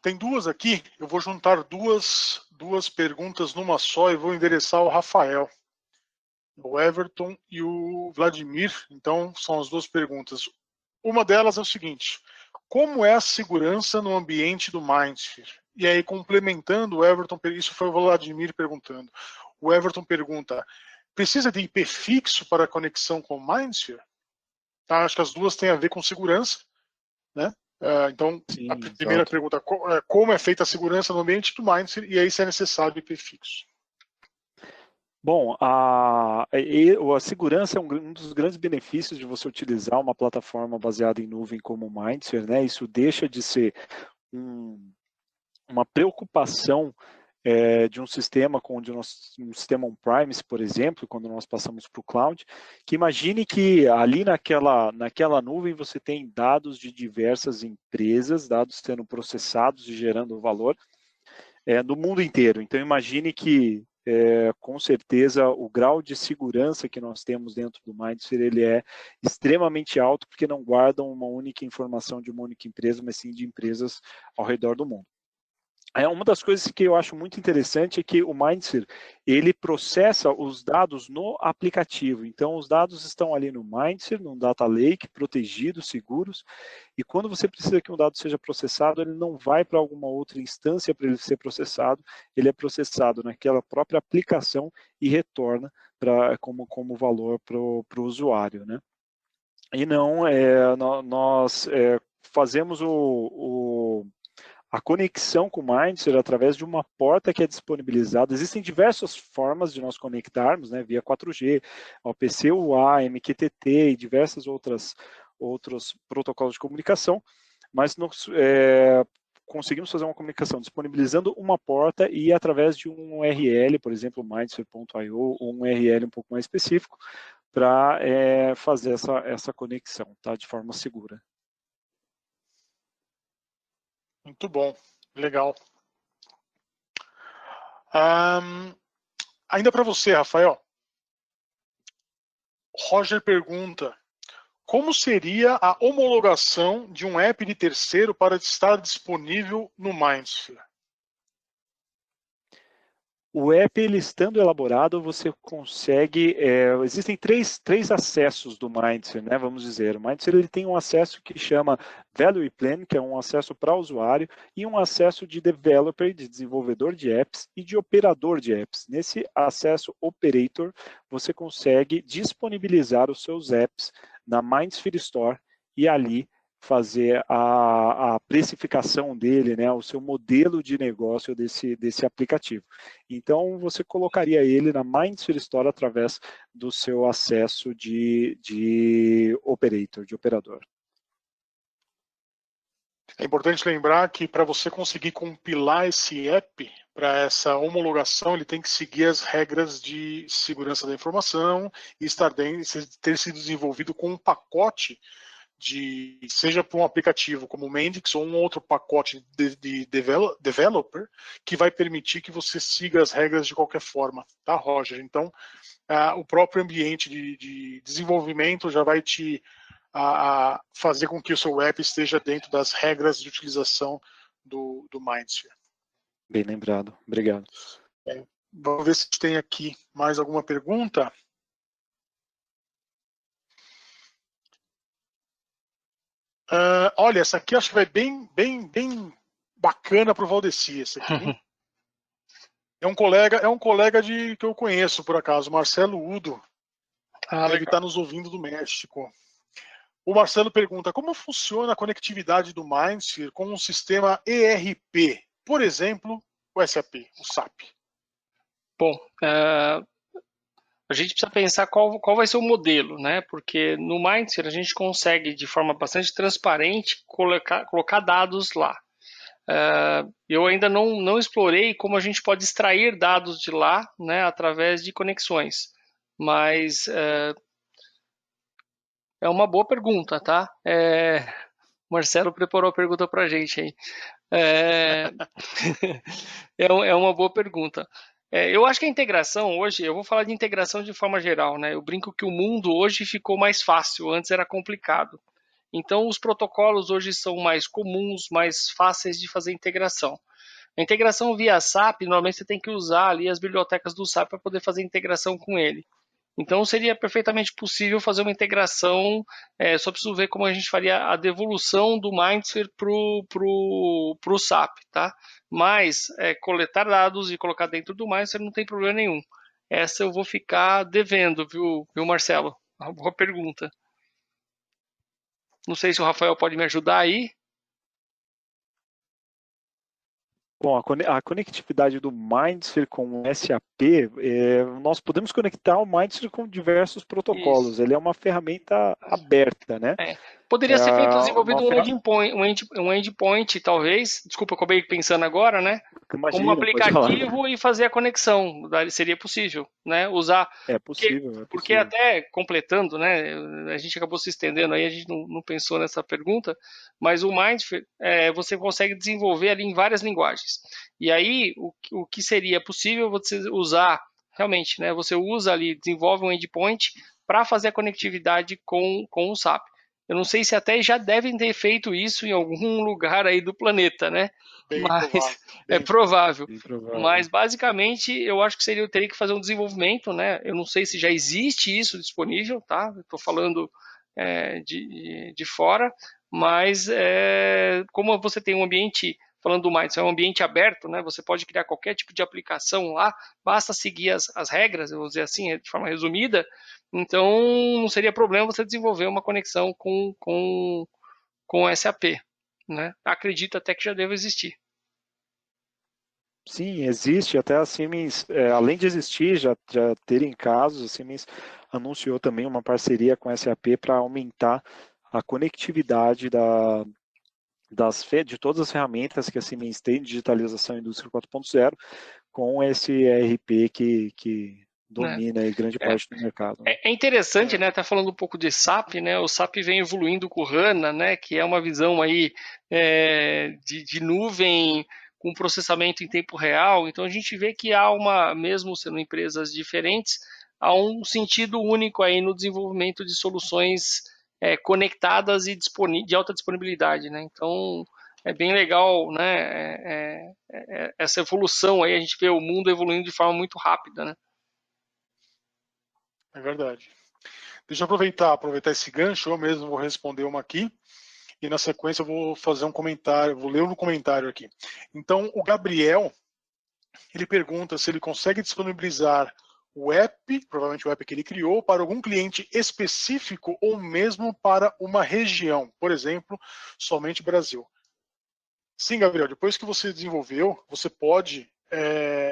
Tem duas aqui, eu vou juntar duas perguntas numa só e vou endereçar ao Rafael, o Everton e o Vladimir. Então, são as duas perguntas. Uma delas é o seguinte: como é a segurança no ambiente do Mindsphere? E aí, complementando o Everton, isso foi o Vladimir perguntando. O Everton pergunta: precisa de IP fixo para a conexão com o Mindsphere? Tá, acho que as duas têm a ver com segurança, né? Então, sim, a primeira pergunta: como é feita a segurança no ambiente do Mindsphere? E aí, se é necessário IP fixo? Bom, a segurança é um dos grandes benefícios de você utilizar uma plataforma baseada em nuvem como o Mindsphere, né? Isso deixa de ser uma preocupação de um sistema um sistema on-premise, por exemplo, quando nós passamos para o cloud, que imagine que ali naquela nuvem você tem dados de diversas empresas, dados sendo processados e gerando valor no mundo inteiro. Então imagine que com certeza o grau de segurança que nós temos dentro do Mindsphere ele é extremamente alto, porque não guardam uma única informação de uma única empresa, mas sim de empresas ao redor do mundo. Uma das coisas que eu acho muito interessante é que o Mindsphere, ele processa os dados no aplicativo. Então, os dados estão ali no Mindsphere, num data lake, protegidos, seguros, e quando você precisa que um dado seja processado, ele não vai para alguma outra instância para ele ser processado, ele é processado naquela própria aplicação e retorna como valor para o usuário, né? E não, nós fazemos a conexão com o Mindsphere através de uma porta que é disponibilizada. Existem diversas formas de nós conectarmos, né, via 4G, OPC UA, MQTT e diversos outros protocolos de comunicação, mas nós conseguimos fazer uma comunicação disponibilizando uma porta e através de um URL, por exemplo, mindsphere.io, ou um URL um pouco mais específico, para fazer essa conexão, tá, de forma segura. Muito bom, legal. Ainda para você, Rafael. Roger pergunta: como seria a homologação de um app de terceiro para estar disponível no Mindsphere? O app, ele estando elaborado, você consegue... existem três acessos do Mindsphere, né, vamos dizer. O Mindsphere, ele tem um acesso que chama Value Plan, que é um acesso para o usuário, e um acesso de developer, de desenvolvedor de apps e de operador de apps. Nesse acesso operator, você consegue disponibilizar os seus apps na Mindsphere Store e ali fazer a precificação dele, né, o seu modelo de negócio desse aplicativo. Então, você colocaria ele na Mindsphere Store através do seu acesso de operator, de operador. É importante lembrar que para você conseguir compilar esse app para essa homologação, ele tem que seguir as regras de segurança da informação e ter sido desenvolvido com um pacote seja para um aplicativo como o Mendix ou um outro pacote de developer que vai permitir que você siga as regras de qualquer forma, tá, Roger? Então, o próprio ambiente de desenvolvimento já vai te fazer com que o seu app esteja dentro das regras de utilização do Mindsphere. Bem lembrado, obrigado. Vamos ver se tem aqui mais alguma pergunta. Olha, essa aqui acho que vai bem bacana para o Valdeci. Essa aqui. É um colega que eu conheço, por acaso, Marcelo Udo. Deve estar nos ouvindo do México. O Marcelo pergunta: como funciona a conectividade do Mindsphere com um sistema ERP? Por exemplo, o SAP, o SAP. Bom, a gente precisa pensar qual vai ser o modelo, né? Porque no Mindsphere a gente consegue, de forma bastante transparente, colocar dados lá. Eu ainda não explorei como a gente pode extrair dados de lá, né, através de conexões. Mas é uma boa pergunta, tá? Marcelo preparou a pergunta para a gente aí. É uma boa pergunta. Eu acho que a integração hoje, eu vou falar de integração de forma geral, né? Eu brinco que o mundo hoje ficou mais fácil, antes era complicado. Então, os protocolos hoje são mais comuns, mais fáceis de fazer integração. A integração via SAP, normalmente você tem que usar ali as bibliotecas do SAP para poder fazer integração com ele. Então, seria perfeitamente possível fazer uma integração, só preciso ver como a gente faria a devolução do Mindsphere para o SAP, tá? Mas, coletar dados e colocar dentro do Mindsphere não tem problema nenhum. Essa eu vou ficar devendo, viu Marcelo? Uma boa pergunta. Não sei se o Rafael pode me ajudar aí. Bom, a conectividade do Mindsphere com o SAP, nós podemos conectar o Mindsphere com diversos protocolos. Ele é uma ferramenta aberta, né? Poderia ser feito, desenvolvido um endpoint, talvez. Desculpa, acabei pensando agora, né? Imagina, como um aplicativo e fazer a conexão. Seria possível, né? Usar. É possível. Porque até completando, né? A gente acabou se estendendo aí, a gente não pensou nessa pergunta, mas o Mindsphere, você consegue desenvolver ali em várias linguagens. E aí, o que seria possível você usar, realmente, né? Você usa ali, desenvolve um endpoint para fazer a conectividade com o SAP. Eu não sei se até já devem ter feito isso em algum lugar aí do planeta, né? Bem Mas provável. é provável. Bem provável. Mas basicamente eu acho que teria que fazer um desenvolvimento, né? Eu não sei se já existe isso disponível, tá? Estou falando de fora, mas como você tem um ambiente, falando do Minds, é um ambiente aberto, né? Você pode criar qualquer tipo de aplicação lá, basta seguir as regras, eu vou dizer assim, de forma resumida. Então não seria problema você desenvolver uma conexão com o SAP, né? Acredito até que já deva existir. Sim, existe. Até a Siemens, além de existir, já terem casos, a Siemens anunciou também uma parceria com a SAP para aumentar a conectividade de todas as ferramentas que a Siemens tem de digitalização Indústria 4.0 com esse ERP que domina aí grande parte do mercado. É interessante, né? Tá falando um pouco de SAP, né? O SAP vem evoluindo com o HANA, né? Que é uma visão aí de nuvem com processamento em tempo real. Então a gente vê que há mesmo sendo empresas diferentes, há um sentido único aí no desenvolvimento de soluções conectadas e de alta disponibilidade, né? Então é bem legal, né? Essa evolução aí, a gente vê o mundo evoluindo de forma muito rápida, né? É verdade. Deixa eu aproveitar esse gancho, eu mesmo vou responder uma aqui, e na sequência eu vou fazer um comentário, vou ler no comentário aqui. Então, o Gabriel, ele pergunta se ele consegue disponibilizar o app, provavelmente o app que ele criou, para algum cliente específico ou mesmo para uma região, por exemplo, somente Brasil. Sim, Gabriel, depois que você desenvolveu, você pode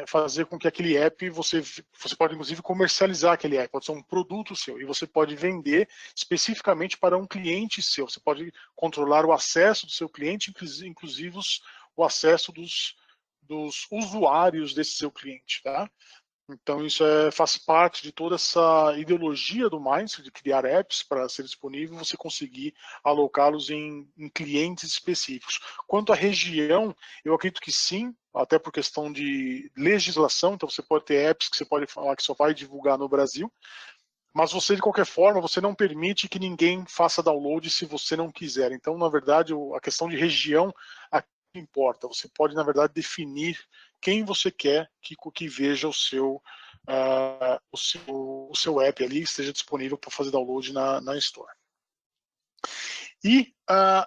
fazer com que aquele app, você pode inclusive comercializar aquele app, pode ser um produto seu, e você pode vender especificamente para um cliente seu. Você pode controlar o acesso do seu cliente, inclusive o acesso dos usuários desse seu cliente, tá? Então isso faz parte de toda essa ideologia do Mindset, de criar apps para ser disponível, você conseguir alocá-los em clientes específicos. Quanto à região, eu acredito que sim, até por questão de legislação, então você pode ter apps que você pode falar que só vai divulgar no Brasil, mas você, de qualquer forma, você não permite que ninguém faça download se você não quiser. Então, na verdade, a questão de região aqui importa. Você pode, na verdade, definir quem você quer que veja o seu app ali, esteja disponível para fazer download na Store. E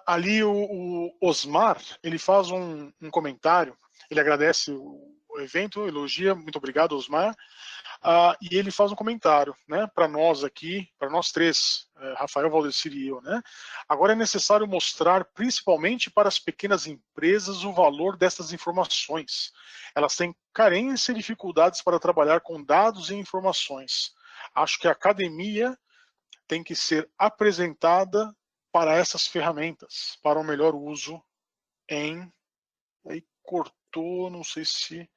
ali o Osmar, ele faz um comentário, ele agradece o evento, elogia, muito obrigado, Osmar. E ele faz um comentário, né, para nós aqui, para nós três, Rafael, Valdecir e eu, né? Agora é necessário mostrar, principalmente para as pequenas empresas, o valor dessas informações. Elas têm carência e dificuldades para trabalhar com dados e informações. Acho que a academia tem que ser apresentada para essas ferramentas, para o melhor uso em... Aí cortou, não sei se...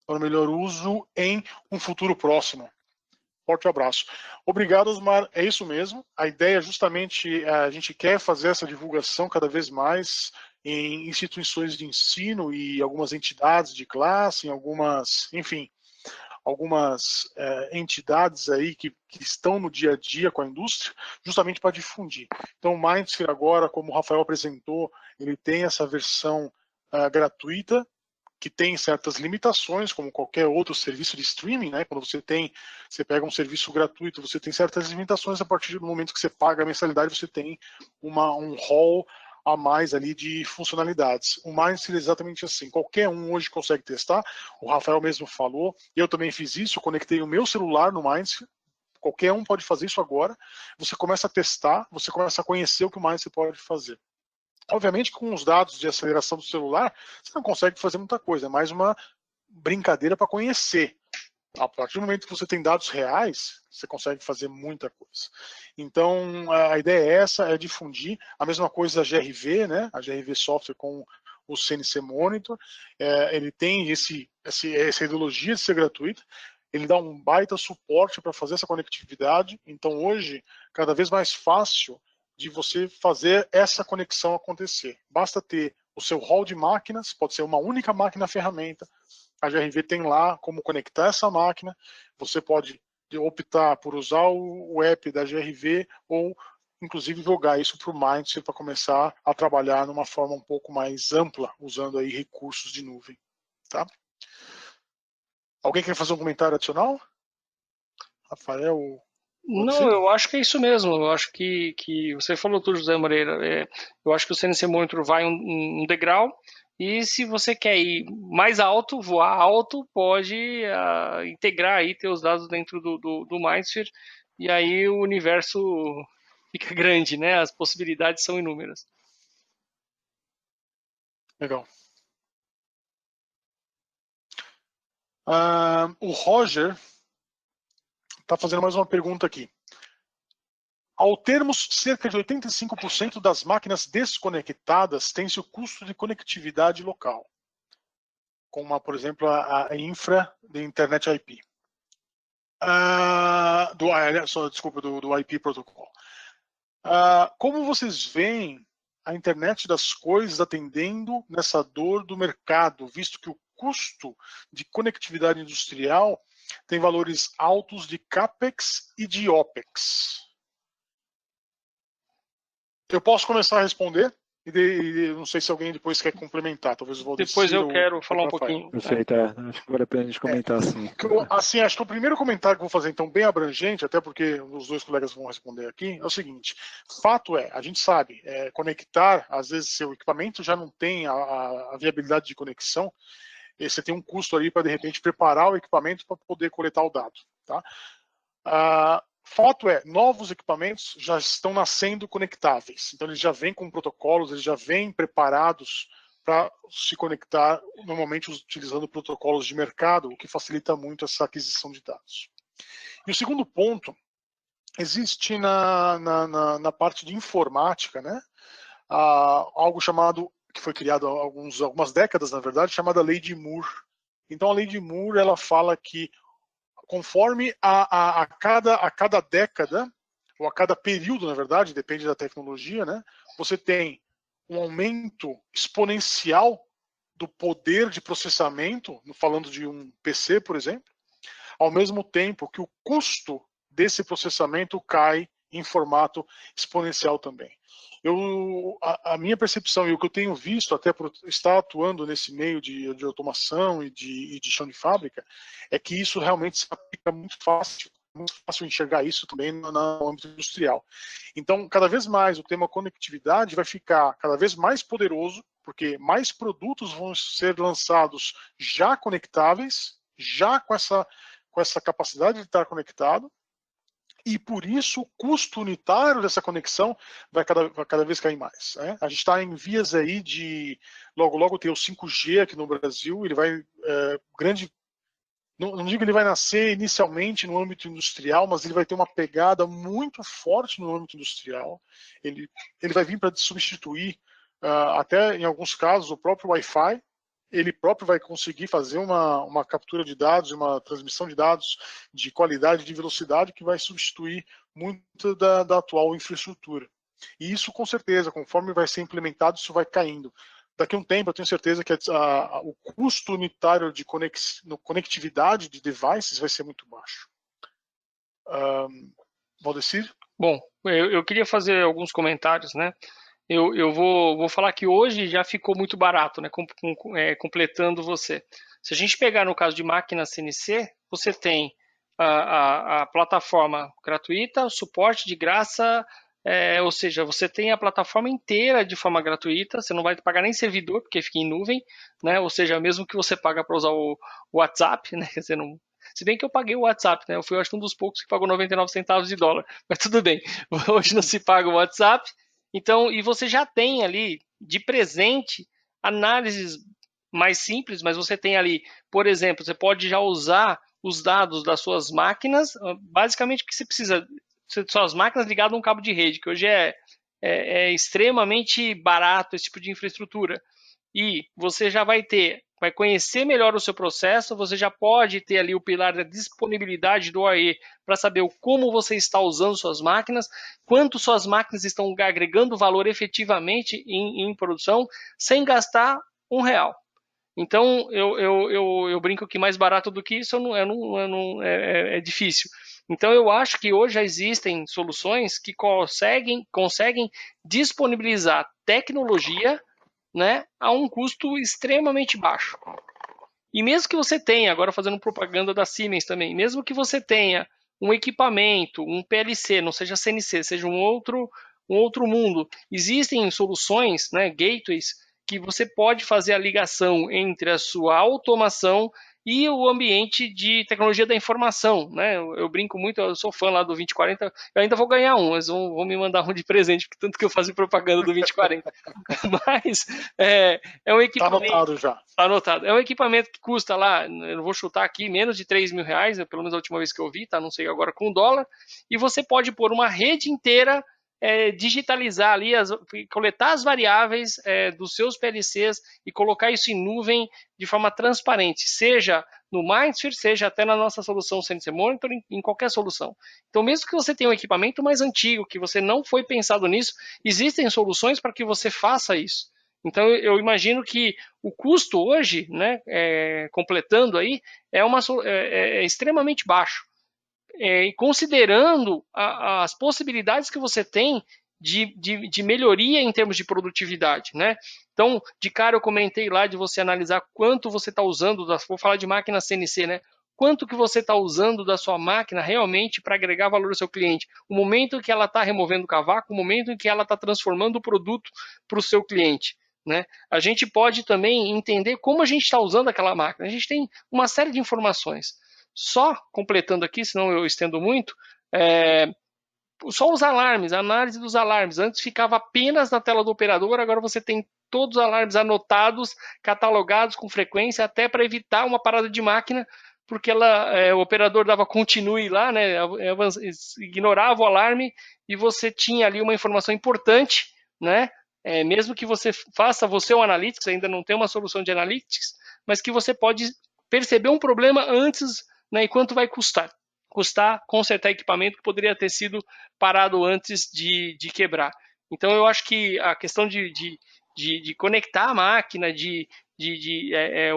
Para o melhor uso em um futuro próximo. Forte abraço. Obrigado, Osmar. É isso mesmo. A ideia é justamente, a gente quer fazer essa divulgação cada vez mais em instituições de ensino e algumas entidades de classe, em algumas, enfim, algumas entidades aí que estão no dia a dia com a indústria, justamente para difundir. Então, o Mindsphere agora, como o Rafael apresentou, ele tem essa versão gratuita, que tem certas limitações, como qualquer outro serviço de streaming, né? Quando você pega um serviço gratuito, você tem certas limitações. A partir do momento que você paga a mensalidade, você tem um hall a mais ali de funcionalidades. O Mindsphere é exatamente assim. Qualquer um hoje consegue testar. O Rafael mesmo falou. Eu também fiz isso. Eu conectei o meu celular no Mindsphere. Qualquer um pode fazer isso agora. Você começa a testar, você começa a conhecer o que o Mindsphere pode fazer. Obviamente, com os dados de aceleração do celular, você não consegue fazer muita coisa, é mais uma brincadeira para conhecer. A partir do momento que você tem dados reais, você consegue fazer muita coisa. Então, a ideia é essa, é difundir. A mesma coisa a GRV, né? A GRV Software com o CNC Monitor. Ele tem essa ideologia de ser gratuito. Ele dá um baita suporte para fazer essa conectividade. Então, hoje, cada vez mais fácil de você fazer essa conexão acontecer. Basta ter o seu hall de máquinas, pode ser uma única máquina ferramenta, a GRV tem lá como conectar essa máquina, você pode optar por usar o app da GRV ou inclusive jogar isso para o Mindsphere para começar a trabalhar numa forma um pouco mais ampla, usando aí recursos de nuvem. Tá? Alguém quer fazer um comentário adicional? Rafael? Não, eu acho que é isso mesmo. Eu acho que você falou tudo, José Moreira. Eu acho que o CNC Monitor vai um degrau, e se você quer ir mais alto, voar alto, pode integrar aí teus dados dentro do Mindsphere, e aí o universo fica grande, né? As possibilidades são inúmeras. Legal. O Roger está fazendo mais uma pergunta aqui. Ao termos cerca de 85% das máquinas desconectadas, tem-se o custo de conectividade local, como, por exemplo, a infra de internet IP. Do IP protocol. Como vocês veem a internet das coisas atendendo nessa dor do mercado, visto que o custo de conectividade industrial tem valores altos de CAPEX e de OPEX? Eu posso começar a responder? E não sei se alguém depois quer complementar. Talvez o Depois eu quero falar um pouquinho. Perfeito, acho que vale a pena a gente comentar assim. Assim, acho que o primeiro comentário que eu vou fazer, então, bem abrangente, até porque os dois colegas vão responder aqui, é o seguinte: fato é, a gente sabe, conectar, às vezes, seu equipamento já não tem a viabilidade de conexão, e você tem um custo ali para, de repente, preparar o equipamento para poder coletar o dado. Tá? Fato é, novos equipamentos já estão nascendo conectáveis. Então, eles já vêm com protocolos, eles já vêm preparados para se conectar, normalmente utilizando protocolos de mercado, o que facilita muito essa aquisição de dados. E o segundo ponto, existe na parte de informática, né, algo chamado, que foi criado há algumas décadas, na verdade, chamada Lei de Moore. Então, a Lei de Moore, ela fala que conforme a cada década, ou a cada período, na verdade, depende da tecnologia, né, você tem um aumento exponencial do poder de processamento, falando de um PC, por exemplo, ao mesmo tempo que o custo desse processamento cai em formato exponencial também. A minha percepção e o que eu tenho visto, até por estar atuando nesse meio de automação e de chão de fábrica, é que isso realmente se aplica muito fácil enxergar isso também no âmbito industrial. Então, cada vez mais o tema conectividade vai ficar cada vez mais poderoso, porque mais produtos vão ser lançados já conectáveis, já com essa capacidade de estar conectado, e por isso o custo unitário dessa conexão vai cada vez cair mais. Né? A gente está em vias aí de logo ter o 5G aqui no Brasil, ele vai não digo que ele vai nascer inicialmente no âmbito industrial, mas ele vai ter uma pegada muito forte no âmbito industrial. Ele vai vir para substituir, até em alguns casos, o próprio Wi-Fi. Ele próprio vai conseguir fazer uma captura de dados, uma transmissão de dados de qualidade, de velocidade, que vai substituir muito da atual infraestrutura. E isso, com certeza, conforme vai ser implementado, isso vai caindo. Daqui a um tempo, eu tenho certeza que o custo unitário de conectividade de devices vai ser muito baixo. Valdecir? Bom, eu queria fazer alguns comentários, né? Eu vou falar que hoje já ficou muito barato, né? Completando você. Se a gente pegar no caso de máquina CNC, você tem a plataforma gratuita, o suporte de graça, ou seja, você tem a plataforma inteira de forma gratuita, você não vai pagar nem servidor, porque fica em nuvem, né? Ou seja, mesmo que você paga para usar o WhatsApp, né? Quer dizer, não... Se bem que eu paguei o WhatsApp, né? Eu fui, acho, um dos poucos que pagou 99 centavos de dólar, mas tudo bem. Hoje não se paga o WhatsApp. Então, e você já tem ali de presente análises mais simples, mas você tem ali, por exemplo, você pode já usar os dados das suas máquinas, basicamente o que você precisa, suas máquinas ligadas a um cabo de rede, que hoje é extremamente barato esse tipo de infraestrutura. E você já vai conhecer melhor o seu processo, você já pode ter ali o pilar da disponibilidade do OAE para saber como você está usando suas máquinas, quanto suas máquinas estão agregando valor efetivamente em produção, sem gastar R$1. Então, eu brinco que mais barato do que isso é difícil. Então, eu acho que hoje já existem soluções que conseguem disponibilizar tecnologia, né, a um custo extremamente baixo. E mesmo que você tenha, agora fazendo propaganda da Siemens também, mesmo que você tenha um equipamento, um PLC, não seja CNC, seja um outro mundo, existem soluções, né, gateways, que você pode fazer a ligação entre a sua automação e o ambiente de tecnologia da informação, né? Eu brinco muito, eu sou fã lá do 2040, eu ainda vou ganhar um, mas vão me mandar um de presente, tanto que eu faço propaganda do 2040. Mas é um Tá equipamento. anotado já. Tá anotado. É um equipamento que custa lá, eu vou chutar aqui, menos de R$3.000, pelo menos a última vez que eu vi, tá? Não sei agora com dólar. E você pode pôr uma rede inteira, digitalizar ali, coletar as variáveis dos seus PLCs e colocar isso em nuvem de forma transparente, seja no MindSphere, seja até na nossa solução CNC Monitoring, em qualquer solução. Então, mesmo que você tenha um equipamento mais antigo, que você não foi pensado nisso, existem soluções para que você faça isso. Então, eu imagino que o custo hoje, né, completando aí, é extremamente baixo. E considerando as possibilidades que você tem de melhoria em termos de produtividade, né? Então, de cara eu comentei lá de você analisar quanto você está usando, vou falar de máquina CNC, né? Quanto que você está usando da sua máquina realmente para agregar valor ao seu cliente. O momento em que ela está removendo o cavaco, o momento em que ela está transformando o produto para o seu cliente. Né? A gente pode também entender como a gente está usando aquela máquina. A gente tem uma série de informações. Só completando aqui, senão eu estendo muito, só os alarmes, a análise dos alarmes. Antes ficava apenas na tela do operador, agora você tem todos os alarmes anotados, catalogados com frequência, até para evitar uma parada de máquina, porque o operador dava continue lá, né, ignorava o alarme e você tinha ali uma informação importante, né, mesmo que você faça o Analytics, ainda não tem uma solução de Analytics, mas que você pode perceber um problema antes, né, e quanto vai custar consertar equipamento que poderia ter sido parado antes de quebrar. Então, eu acho que a questão de conectar a máquina,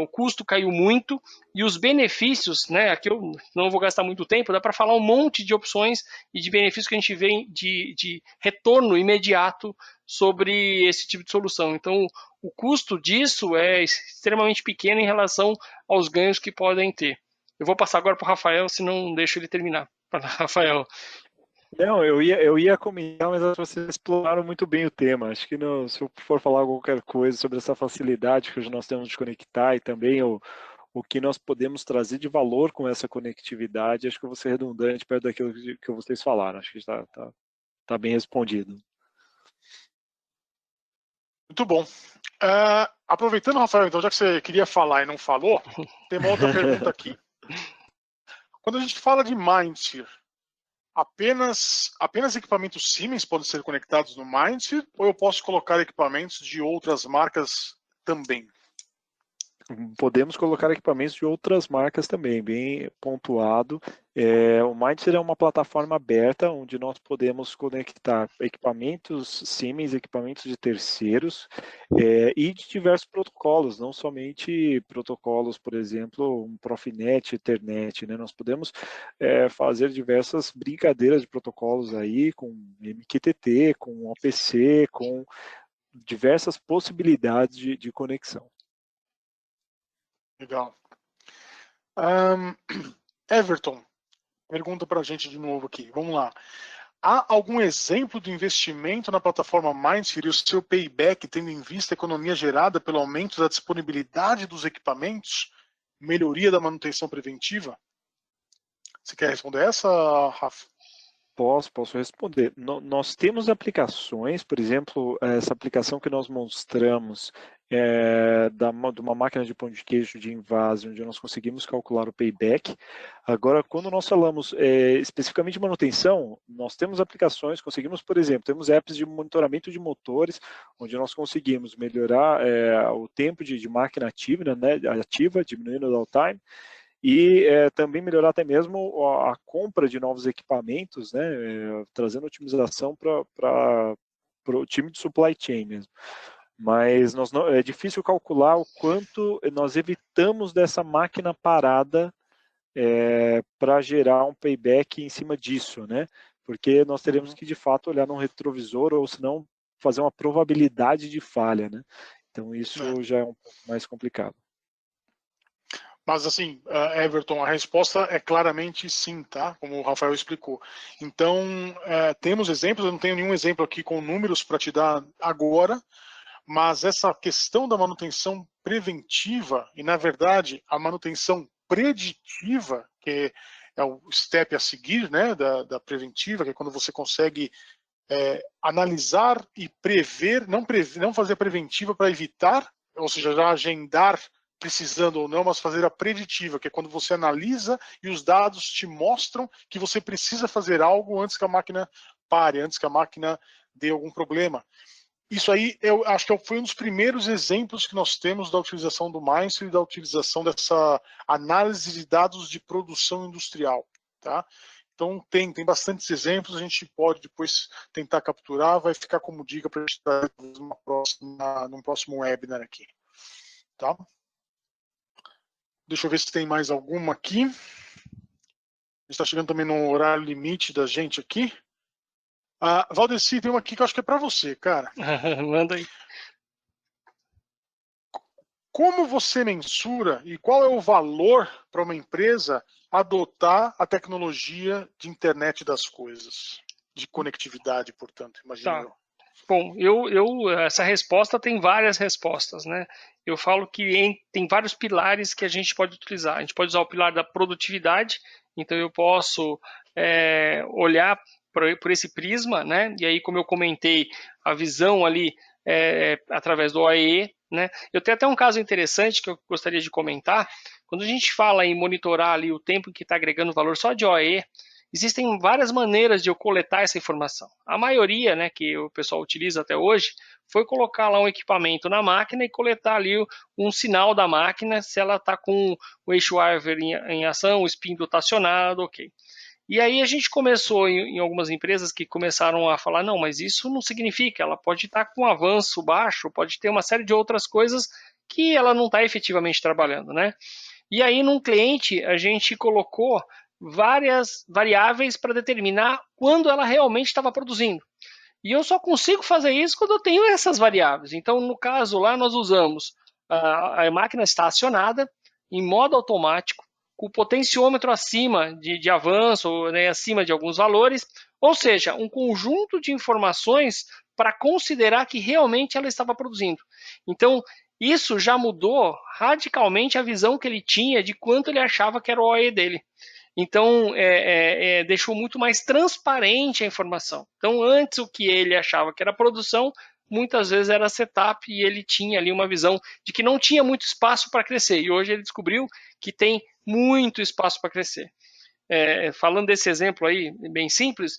o custo caiu muito e os benefícios, né? Aqui eu não vou gastar muito tempo, dá para falar um monte de opções e de benefícios que a gente vê de retorno imediato sobre esse tipo de solução. Então, o custo disso é extremamente pequeno em relação aos ganhos que podem ter. Eu vou passar agora para o Rafael, senão não deixo ele terminar. Rafael. Não, eu ia comentar, mas acho que vocês exploraram muito bem o tema. Acho que se eu for falar qualquer coisa sobre essa facilidade que hoje nós temos de conectar e também o que nós podemos trazer de valor com essa conectividade, acho que eu vou ser redundante perto daquilo que vocês falaram. Acho que está bem respondido. Muito bom. Aproveitando, Rafael, então, já que você queria falar e não falou, tem uma outra pergunta aqui. Quando a gente fala de MindSphere, apenas equipamentos Siemens podem ser conectados no MindSphere ou eu posso colocar equipamentos de outras marcas também? Podemos colocar equipamentos de outras marcas também, bem pontuado. O MindSphere é uma plataforma aberta onde nós podemos conectar equipamentos Siemens, equipamentos de terceiros e de diversos protocolos, não somente protocolos, por exemplo, um Profinet, Ethernet, né? Nós podemos fazer diversas brincadeiras de protocolos aí com MQTT, com OPC, com diversas possibilidades de conexão. Legal. Everton, pergunta para a gente de novo aqui. Vamos lá. Há algum exemplo de investimento na plataforma MindSphere e o seu payback tendo em vista a economia gerada pelo aumento da disponibilidade dos equipamentos, melhoria da manutenção preventiva? Você quer responder essa, Rafa? Posso responder. Nós temos aplicações, por exemplo, essa aplicação que nós mostramos de uma máquina de pão de queijo de invase, onde nós conseguimos calcular o payback. Agora, quando nós falamos especificamente de manutenção, nós temos aplicações, conseguimos, por exemplo, temos apps de monitoramento de motores, onde nós conseguimos melhorar o tempo de máquina ativa, né, diminuindo o downtime, e também melhorar até mesmo a compra de novos equipamentos, né, trazendo otimização para o time de supply chain mesmo. Mas é difícil calcular o quanto nós evitamos dessa máquina parada para gerar um payback em cima disso, né? Porque nós teremos que, de fato, olhar no retrovisor ou, se não, fazer uma probabilidade de falha, né? Então, isso já é um pouco mais complicado. Mas assim, Everton, a resposta é claramente sim, tá? Como o Rafael explicou. Então, temos exemplos, eu não tenho nenhum exemplo aqui com números para te dar agora, mas essa questão da manutenção preventiva, e na verdade a manutenção preditiva, que é o step a seguir, né, da preventiva, que é quando você consegue analisar e prever, não fazer a preventiva para evitar, ou seja, já agendar precisando ou não, mas fazer a preditiva, que é quando você analisa e os dados te mostram que você precisa fazer algo antes que a máquina pare, antes que a máquina dê algum problema. Isso aí, eu acho que foi um dos primeiros exemplos que nós temos da utilização do Mindset e da utilização dessa análise de dados de produção industrial, tá? Então, tem bastantes exemplos, a gente pode depois tentar capturar, vai ficar como dica para a gente trazer num próximo webinar aqui, tá? Deixa eu ver se tem mais alguma aqui. A gente está chegando também no horário limite da gente aqui. Valdeci, tem uma aqui que eu acho que é para você, cara. Manda aí. Como você mensura e qual é o valor para uma empresa adotar a tecnologia de internet das coisas? De conectividade, portanto, imagino eu. Bom, essa resposta tem várias respostas, né? Eu falo que tem vários pilares que a gente pode utilizar. A gente pode usar o pilar da produtividade, então eu posso olhar por esse prisma, né? E aí, como eu comentei, a visão ali através do OEE, né? Eu tenho até um caso interessante que eu gostaria de comentar. Quando a gente fala em monitorar ali o tempo que está agregando valor só de OEE, existem várias maneiras de eu coletar essa informação. A maioria, né, que o pessoal utiliza até hoje, foi colocar lá um equipamento na máquina e coletar ali um sinal da máquina, se ela está com o eixo Arver em ação, o spindle está acionado, ok. E aí a gente começou em algumas empresas que começaram a falar, não, mas isso não significa, ela pode estar com um avanço baixo, pode ter uma série de outras coisas que ela não está efetivamente trabalhando, né? E aí num cliente a gente colocou várias variáveis para determinar quando ela realmente estava produzindo. E eu só consigo fazer isso quando eu tenho essas variáveis. Então, no caso lá, nós usamos a máquina está acionada em modo automático, com o potenciômetro acima de avanço, né, acima de alguns valores, ou seja, um conjunto de informações para considerar que realmente ela estava produzindo. Então, isso já mudou radicalmente a visão que ele tinha de quanto ele achava que era o OE dele. Então, deixou muito mais transparente a informação. Então, antes o que ele achava que era produção, muitas vezes era setup e ele tinha ali uma visão de que não tinha muito espaço para crescer. E hoje ele descobriu que tem muito espaço para crescer. Falando desse exemplo aí, bem simples,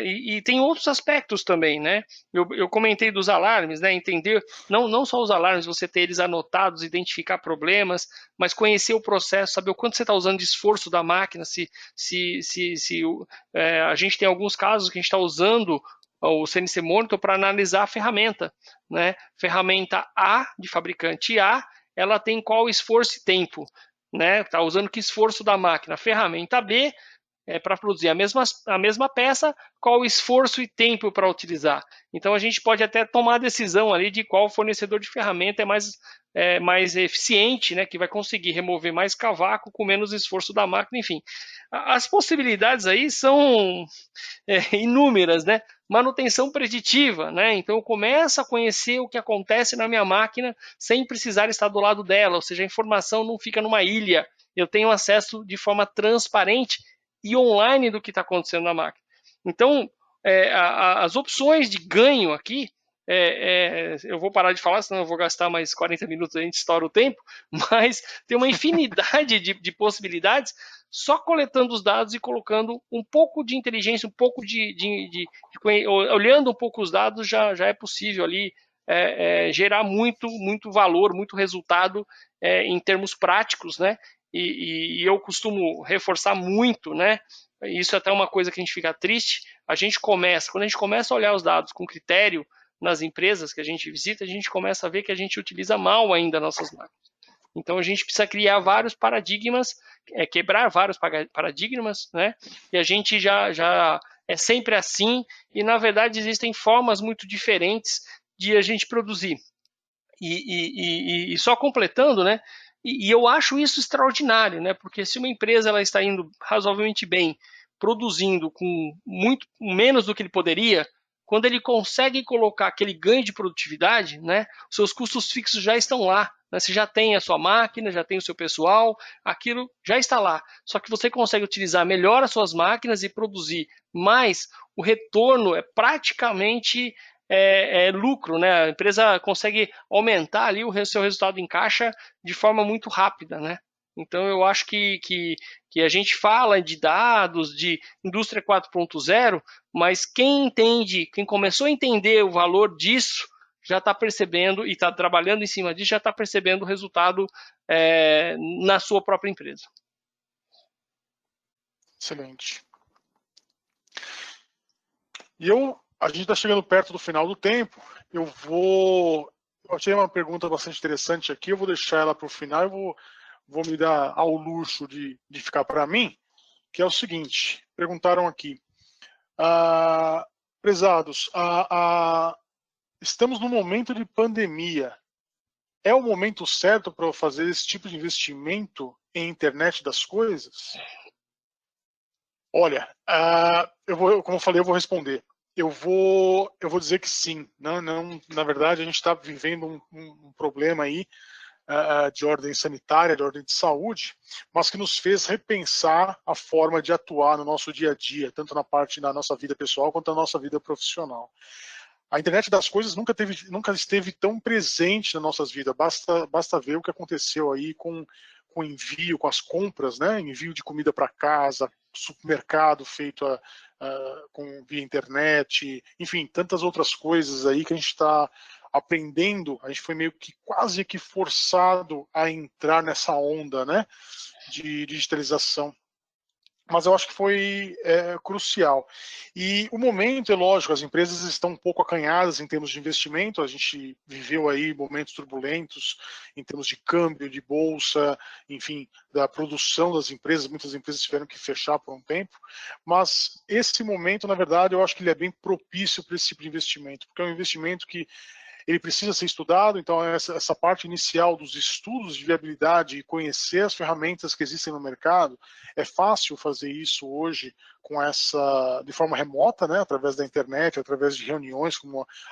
e tem outros aspectos também, né? Eu comentei dos alarmes, né? Entender, não só os alarmes, você ter eles anotados, identificar problemas, mas conhecer o processo, saber o quanto você está usando de esforço da máquina, a gente tem alguns casos que a gente está usando o CNC Monitor para analisar a ferramenta, né? Ferramenta A, de fabricante A, ela tem qual esforço e tempo, né? Está usando que esforço da máquina. Ferramenta B para produzir a mesma peça, qual o esforço e tempo para utilizar. Então a gente pode até tomar a decisão ali de qual fornecedor de ferramenta é mais eficiente, né? Que vai conseguir remover mais cavaco com menos esforço da máquina, enfim. As possibilidades aí são inúmeras, né? Manutenção preditiva, né? Então eu começo a conhecer o que acontece na minha máquina sem precisar estar do lado dela, ou seja, a informação não fica numa ilha, eu tenho acesso de forma transparente e online do que está acontecendo na máquina. Então, as opções de ganho aqui, eu vou parar de falar, senão eu vou gastar mais 40 minutos, a gente estoura o tempo, mas tem uma infinidade de possibilidades só coletando os dados e colocando um pouco de inteligência, um pouco olhando um pouco os dados, já é possível ali gerar muito valor, muito resultado em termos práticos, né? E eu costumo reforçar muito, né? Isso é até uma coisa que a gente fica triste. Quando a gente começa a olhar os dados com critério nas empresas que a gente visita, a gente começa a ver que a gente utiliza mal ainda nossas máquinas. Então a gente precisa criar vários paradigmas, quebrar vários paradigmas, né? E a gente já é sempre assim, e na verdade existem formas muito diferentes de a gente produzir. E só completando, né? E eu acho isso extraordinário, né? Porque se uma empresa ela está indo razoavelmente bem, produzindo com muito menos do que ele poderia, quando ele consegue colocar aquele ganho de produtividade, né? Os seus custos fixos já estão lá. Né? Você já tem a sua máquina, já tem o seu pessoal, aquilo já está lá. Só que você consegue utilizar melhor as suas máquinas e produzir mais, o retorno é praticamente lucro, né? A empresa consegue aumentar ali o seu resultado em caixa de forma muito rápida, né? Então eu acho que a gente fala de dados, de indústria 4.0, mas quem entende, quem começou a entender o valor disso, já está percebendo e está trabalhando em cima disso, já está percebendo o resultado na sua própria empresa. Excelente. E a gente está chegando perto do final do tempo. Eu achei uma pergunta bastante interessante aqui, eu vou deixar ela para o final e vou me dar ao luxo de ficar para mim, que é o seguinte, perguntaram aqui, prezados, estamos num momento de pandemia, é o momento certo para fazer esse tipo de investimento em internet das coisas? Olha, como eu falei, eu vou responder. Eu vou dizer que sim. Não, na verdade, a gente está vivendo um problema aí de ordem sanitária, de ordem de saúde, mas que nos fez repensar a forma de atuar no nosso dia a dia, tanto na parte da nossa vida pessoal quanto na nossa vida profissional. A internet das coisas nunca esteve tão presente nas nossas vidas. Basta ver o que aconteceu aí com envio, com as compras, né? Envio de comida para casa, supermercado feito via internet, enfim, tantas outras coisas aí que a gente está aprendendo. A gente foi meio que quase que forçado a entrar nessa onda, né? De digitalização. Mas eu acho que foi crucial. E o momento, é lógico, as empresas estão um pouco acanhadas em termos de investimento, a gente viveu aí momentos turbulentos em termos de câmbio, de bolsa, enfim, da produção das empresas, muitas empresas tiveram que fechar por um tempo, mas esse momento, na verdade, eu acho que ele é bem propício para esse tipo de investimento, porque é um investimento que ele precisa ser estudado, então essa parte inicial dos estudos de viabilidade e conhecer as ferramentas que existem no mercado, é fácil fazer isso hoje de forma remota, né, através da internet, através de reuniões,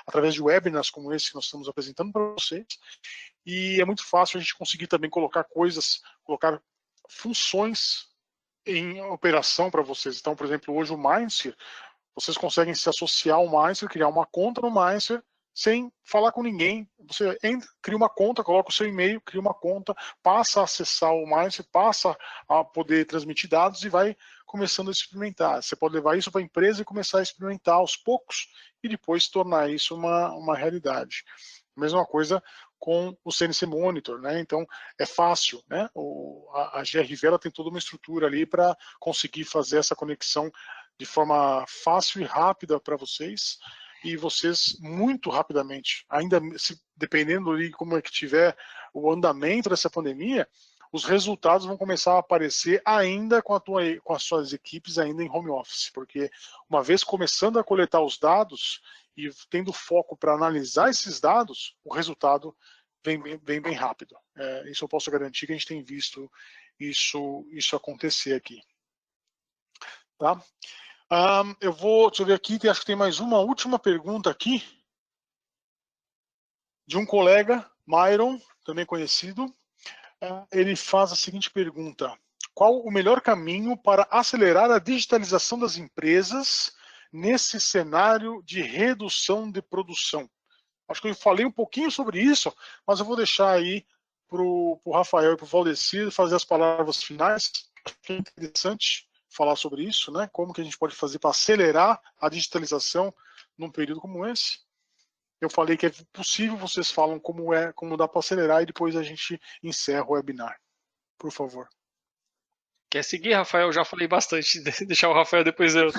através de webinars como esse que nós estamos apresentando para vocês, e é muito fácil a gente conseguir também colocar funções em operação para vocês. Então, por exemplo, hoje o Mindsphere, vocês conseguem se associar ao Mindsphere, criar uma conta no Mindsphere, sem falar com ninguém. Você cria uma conta, coloca o seu e-mail, cria uma conta, passa a acessar o Mindsphere, passa a poder transmitir dados e vai começando a experimentar. Você pode levar isso para a empresa e começar a experimentar aos poucos e depois tornar isso uma realidade. Mesma coisa com o CNC Monitor, né? Então é fácil, né? A GRV ela tem toda uma estrutura ali para conseguir fazer essa conexão de forma fácil e rápida para vocês, e vocês muito rapidamente, ainda dependendo de como é que tiver o andamento dessa pandemia, os resultados vão começar a aparecer ainda com as suas equipes ainda em home office, porque uma vez começando a coletar os dados e tendo foco para analisar esses dados, o resultado vem bem rápido. Isso eu posso garantir que a gente tem visto isso acontecer aqui. Tá? Deixa eu ver aqui, acho que tem mais uma última pergunta aqui, de um colega, Myron, também conhecido. Ele faz a seguinte pergunta: qual o melhor caminho para acelerar a digitalização das empresas nesse cenário de redução de produção? Acho que eu falei um pouquinho sobre isso, mas eu vou deixar aí para o Rafael e para o Valdecir fazer as palavras finais. Acho que é interessante falar sobre isso, né? Como que a gente pode fazer para acelerar a digitalização num período como esse. Eu falei que é possível, vocês falam como dá para acelerar e depois a gente encerra o webinar. Por favor. Quer seguir, Rafael? Já falei bastante, deixar o Rafael depois eu.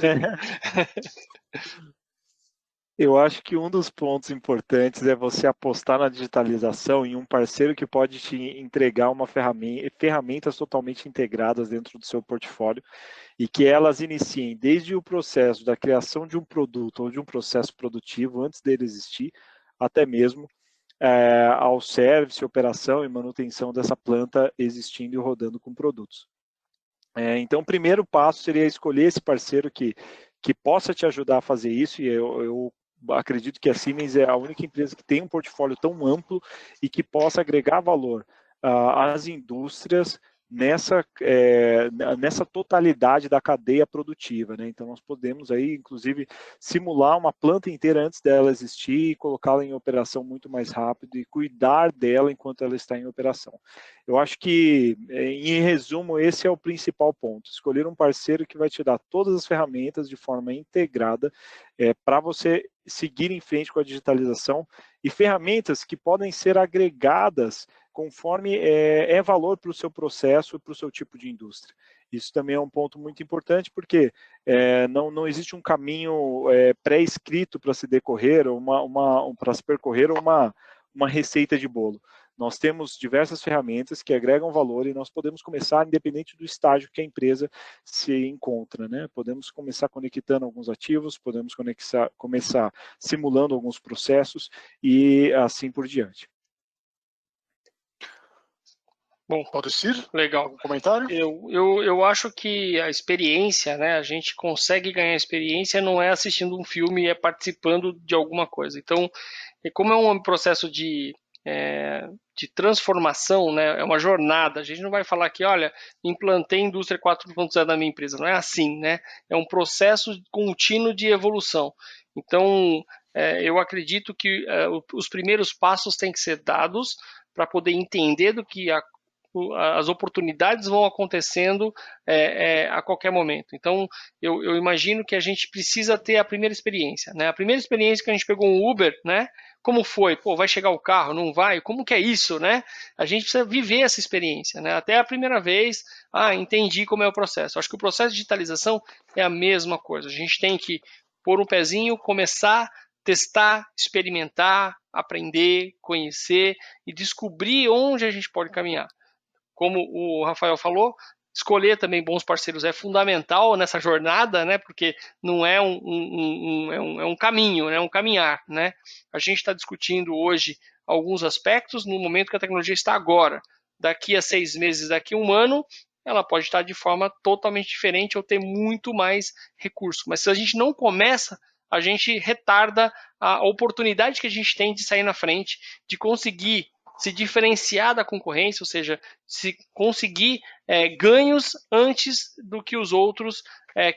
Eu acho que um dos pontos importantes é você apostar na digitalização em um parceiro que pode te entregar uma ferramentas totalmente integradas dentro do seu portfólio e que elas iniciem desde o processo da criação de um produto ou de um processo produtivo, antes dele existir, até mesmo ao serviço, operação e manutenção dessa planta existindo e rodando com produtos. Então, o primeiro passo seria escolher esse parceiro que possa te ajudar a fazer isso, e eu acredito que a Siemens é a única empresa que tem um portfólio tão amplo e que possa agregar valor às indústrias nessa totalidade da cadeia produtiva, né? Então nós podemos aí, inclusive, simular uma planta inteira antes dela existir e colocá-la em operação muito mais rápido e cuidar dela enquanto ela está em operação. Eu acho que, em resumo, esse é o principal ponto. Escolher um parceiro que vai te dar todas as ferramentas de forma integrada para você seguir em frente com a digitalização e ferramentas que podem ser agregadas conforme é valor para o seu processo e para o seu tipo de indústria. Isso também é um ponto muito importante, porque não existe um caminho pré-escrito para se decorrer, para se percorrer uma receita de bolo. Nós temos diversas ferramentas que agregam valor e nós podemos começar independente do estágio que a empresa se encontra, né? Podemos começar conectando alguns ativos, podemos começar simulando alguns processos e assim por diante. Bom, pode ser? Legal. Algum comentário? Eu acho que a experiência, né? A gente consegue ganhar experiência não é assistindo um filme, é participando de alguma coisa. Então, como é um processo de transformação, né? É uma jornada. A gente não vai falar que, olha, implantei indústria 4.0 na minha empresa. Não é assim, né? É um processo contínuo de evolução. Então, eu acredito que os primeiros passos têm que ser dados para poder entender do que as oportunidades vão acontecendo a qualquer momento. Então, eu imagino que a gente precisa ter a primeira experiência, né? A primeira experiência que a gente pegou um Uber, né? Como foi? Pô, vai chegar o carro? Não vai? Como que é isso, né? A gente precisa viver essa experiência, né? Até a primeira vez, entendi como é o processo. Acho que o processo de digitalização é a mesma coisa. A gente tem que pôr um pezinho, começar, testar, experimentar, aprender, conhecer e descobrir onde a gente pode caminhar. Como o Rafael falou, escolher também bons parceiros é fundamental nessa jornada, né? Porque não é um caminho, é um caminhar, né? A gente está discutindo hoje alguns aspectos no momento que a tecnologia está agora. Daqui a 6 meses, daqui a 1 ano, ela pode estar de forma totalmente diferente ou ter muito mais recurso. Mas se a gente não começa, a gente retarda a oportunidade que a gente tem de sair na frente, de conseguir se diferenciar da concorrência, ou seja, se conseguir ganhos antes do que os outros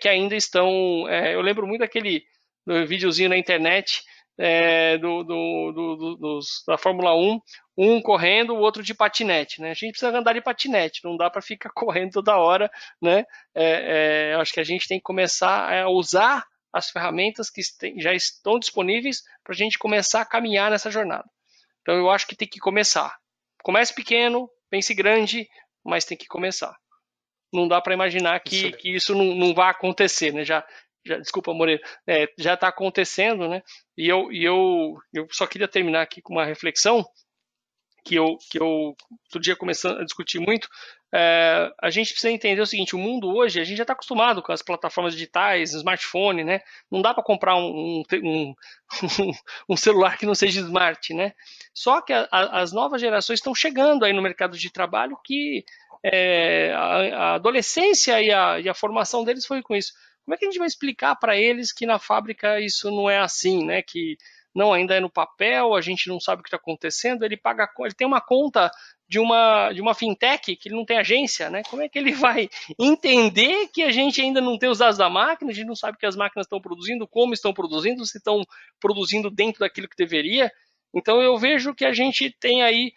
que ainda estão... eu lembro muito daquele videozinho na internet da Fórmula 1, um correndo, o outro de patinete, né? A gente precisa andar de patinete, não dá para ficar correndo toda hora, né? Acho que a gente tem que começar a usar as ferramentas que já estão disponíveis para a gente começar a caminhar nessa jornada. Então eu acho que tem que começar. Comece pequeno, pense grande, mas tem que começar. Não dá para imaginar que isso não vai acontecer, né? Desculpa, Moreira, já está acontecendo, né? E eu só queria terminar aqui com uma reflexão que eu outro dia começando a discutir muito. A gente precisa entender o seguinte: o mundo hoje, a gente já está acostumado com as plataformas digitais, smartphone, né? Não dá para comprar um celular que não seja smart, né? Só que as novas gerações estão chegando aí no mercado de trabalho que a adolescência e a formação deles foi com isso. Como é que a gente vai explicar para eles que na fábrica isso não é assim, né? Que não, ainda é no papel, a gente não sabe o que está acontecendo, ele tem uma conta de uma fintech que ele não tem agência, né? Como é que ele vai entender que a gente ainda não tem os dados da máquina, a gente não sabe o que as máquinas estão produzindo, como estão produzindo, se estão produzindo dentro daquilo que deveria? Então eu vejo que a gente tem aí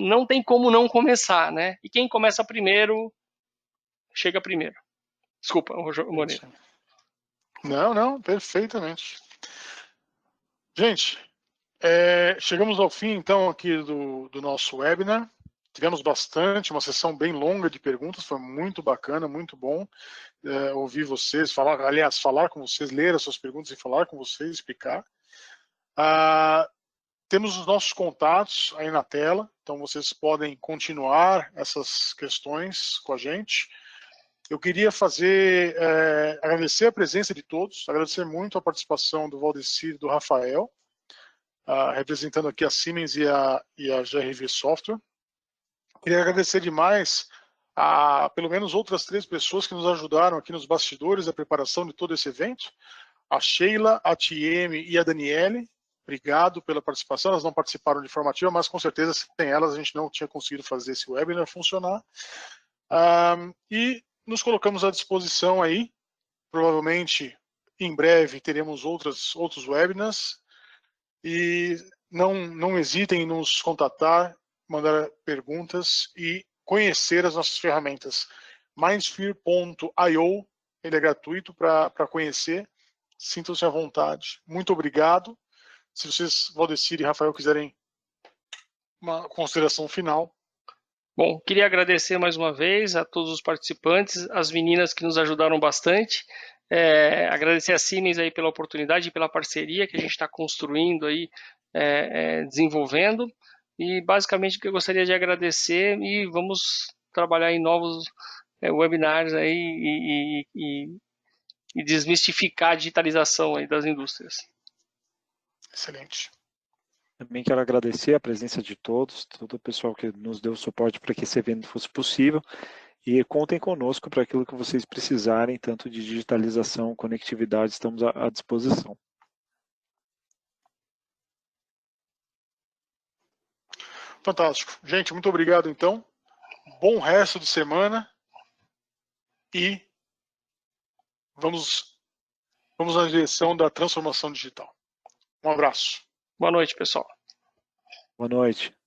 não tem como não começar, né? E quem começa primeiro, chega primeiro. Desculpa, Moreira. Não, perfeitamente. Gente, chegamos ao fim, então, aqui do nosso webinar. tivemos bastante, uma sessão bem longa de perguntas, foi muito bacana, muito bom ouvir vocês, falar com vocês, ler as suas perguntas e falar com vocês, explicar. Temos os nossos contatos aí na tela, então vocês podem continuar essas questões com a gente. Eu queria agradecer a presença de todos, agradecer muito a participação do Valdecir e do Rafael, representando aqui a Siemens e a GRV Software. Queria agradecer demais a pelo menos outras 3 pessoas que nos ajudaram aqui nos bastidores da preparação de todo esse evento, a Sheila, a Tieme e a Daniele. Obrigado pela participação, elas não participaram de forma ativa, mas com certeza sem elas a gente não tinha conseguido fazer esse webinar funcionar. E nos colocamos à disposição aí, provavelmente em breve teremos outros webinars, e não hesitem em nos contatar, mandar perguntas e conhecer as nossas ferramentas. Mindsphere.io, ele é gratuito para conhecer, sintam-se à vontade. Muito obrigado. Se vocês, Valdecir e Rafael, quiserem uma consideração final. Bom, queria agradecer mais uma vez a todos os participantes, as meninas que nos ajudaram bastante, agradecer a Siemens aí pela oportunidade e pela parceria que a gente está construindo aí, desenvolvendo, e basicamente o que eu gostaria de agradecer, e vamos trabalhar em novos webinars aí e desmistificar a digitalização aí das indústrias. Excelente. Também quero agradecer a presença de todos, todo o pessoal que nos deu suporte para que esse evento fosse possível, e contem conosco para aquilo que vocês precisarem, tanto de digitalização, conectividade, estamos à disposição. Fantástico. Gente, muito obrigado então. Bom resto de semana e vamos na direção da transformação digital. Um abraço. Boa noite, pessoal. Boa noite.